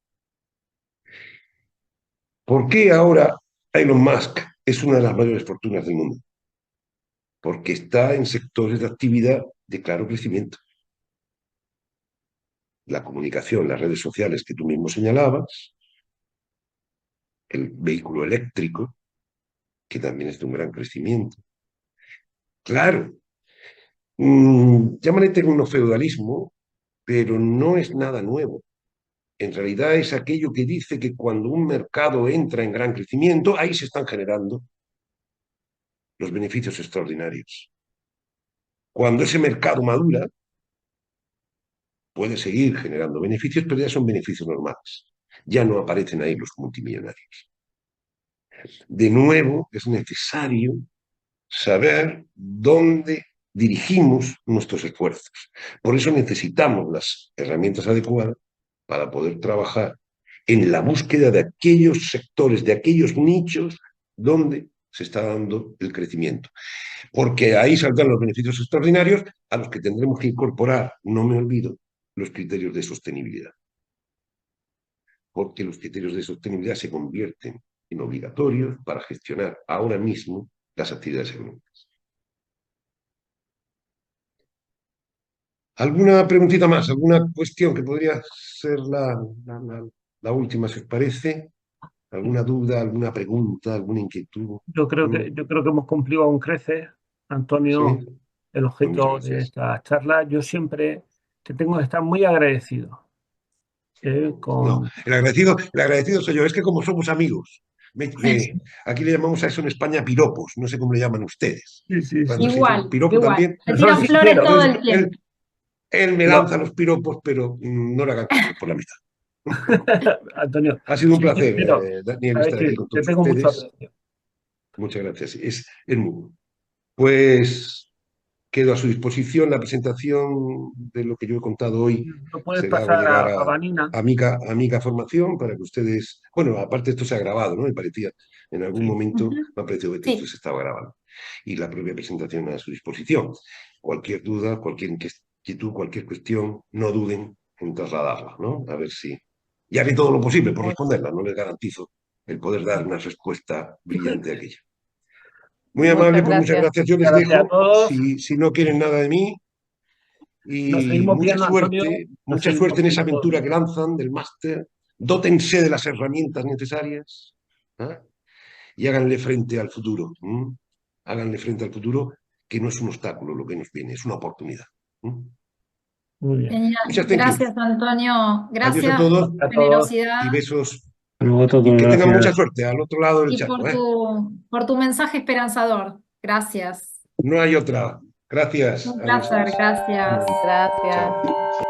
¿Por qué ahora Elon Musk es una de las mayores fortunas del mundo? Porque está en sectores de actividad de claro crecimiento. La comunicación, las redes sociales que tú mismo señalabas, el vehículo eléctrico, que también es de un gran crecimiento. Claro, llámale tecnofeudalismo, pero no es nada nuevo. En realidad es aquello que dice que cuando un mercado entra en gran crecimiento, ahí se están generando los beneficios extraordinarios. Cuando ese mercado madura, puede seguir generando beneficios, pero ya son beneficios normales. Ya no aparecen ahí los multimillonarios. De nuevo, es necesario saber dónde dirigimos nuestros esfuerzos. Por eso necesitamos las herramientas adecuadas para poder trabajar en la búsqueda de aquellos sectores, de aquellos nichos donde se está dando el crecimiento. Porque ahí saldrán los beneficios extraordinarios a los que tendremos que incorporar, no me olvido, los criterios de sostenibilidad. Porque los criterios de sostenibilidad se convierten en obligatorios para gestionar ahora mismo las actividades económicas. ¿Alguna preguntita más? ¿Alguna cuestión que podría ser la última, si os parece? ¿Alguna duda, alguna pregunta, alguna inquietud? Yo creo que hemos cumplido con creces, ¿Sí? Antonio, el Pues muchas objeto de gracias. esta charla. Yo siempre te tengo que estar muy agradecido No, con... el agradecido soy yo. Es que como somos amigos, aquí le llamamos a eso en España piropos, no sé cómo le llaman ustedes. Sí, sí, sí. Cuando se dice un Igual, piropo igual. también. Te Pero son tiro flores todo sinceros. el Entonces, tiempo. él me No, lanza los piropos, pero no le hagan caso por la mitad. Antonio, Ha sido un soy placer, sincero. Daniel, Sabes estar aquí que con te todos tengo mucho ustedes. aprecio. Muchas gracias. Es muy bueno. Pues quedo a su disposición. La presentación de lo que yo he contado hoy ¿No puedes se la hago pasar llegar a Vanina? a Mica Formación para que ustedes... Bueno, aparte esto se ha grabado, ¿no? Me parecía, en algún momento Ujú. me ha parecido que esto Sí, se estaba grabando. Y la propia presentación a su disposición. Cualquier duda, cualquier inquietud, cualquier cuestión, no duden en trasladarla, ¿no? A ver si... Y haré todo lo posible por responderla, no les garantizo el poder dar una respuesta brillante a aquella. Muy amable, Muchas pues muchas gracias. gracias. Yo les Gracias a dejo, todos. si no quieren nada de mí, Nos y seguimos viendo, Antonio. Nos mucha seguimos suerte en esa viendo todos. aventura que lanzan del máster. Dótense de las herramientas necesarias, ¿eh? Y háganle frente al futuro. Háganle frente al futuro, que no es un obstáculo lo que nos viene, es una oportunidad. Muy bien. genial. Muchas thank you. Gracias, Antonio. Adiós a Gracias todos por tu A todos. generosidad y besos. Luego todos, Y que tengan mucha gracias. suerte al otro lado del y charco. por tu mensaje esperanzador. Gracias. No hay otra. Gracias. Un Adiós. placer, gracias. Gracias. Chao.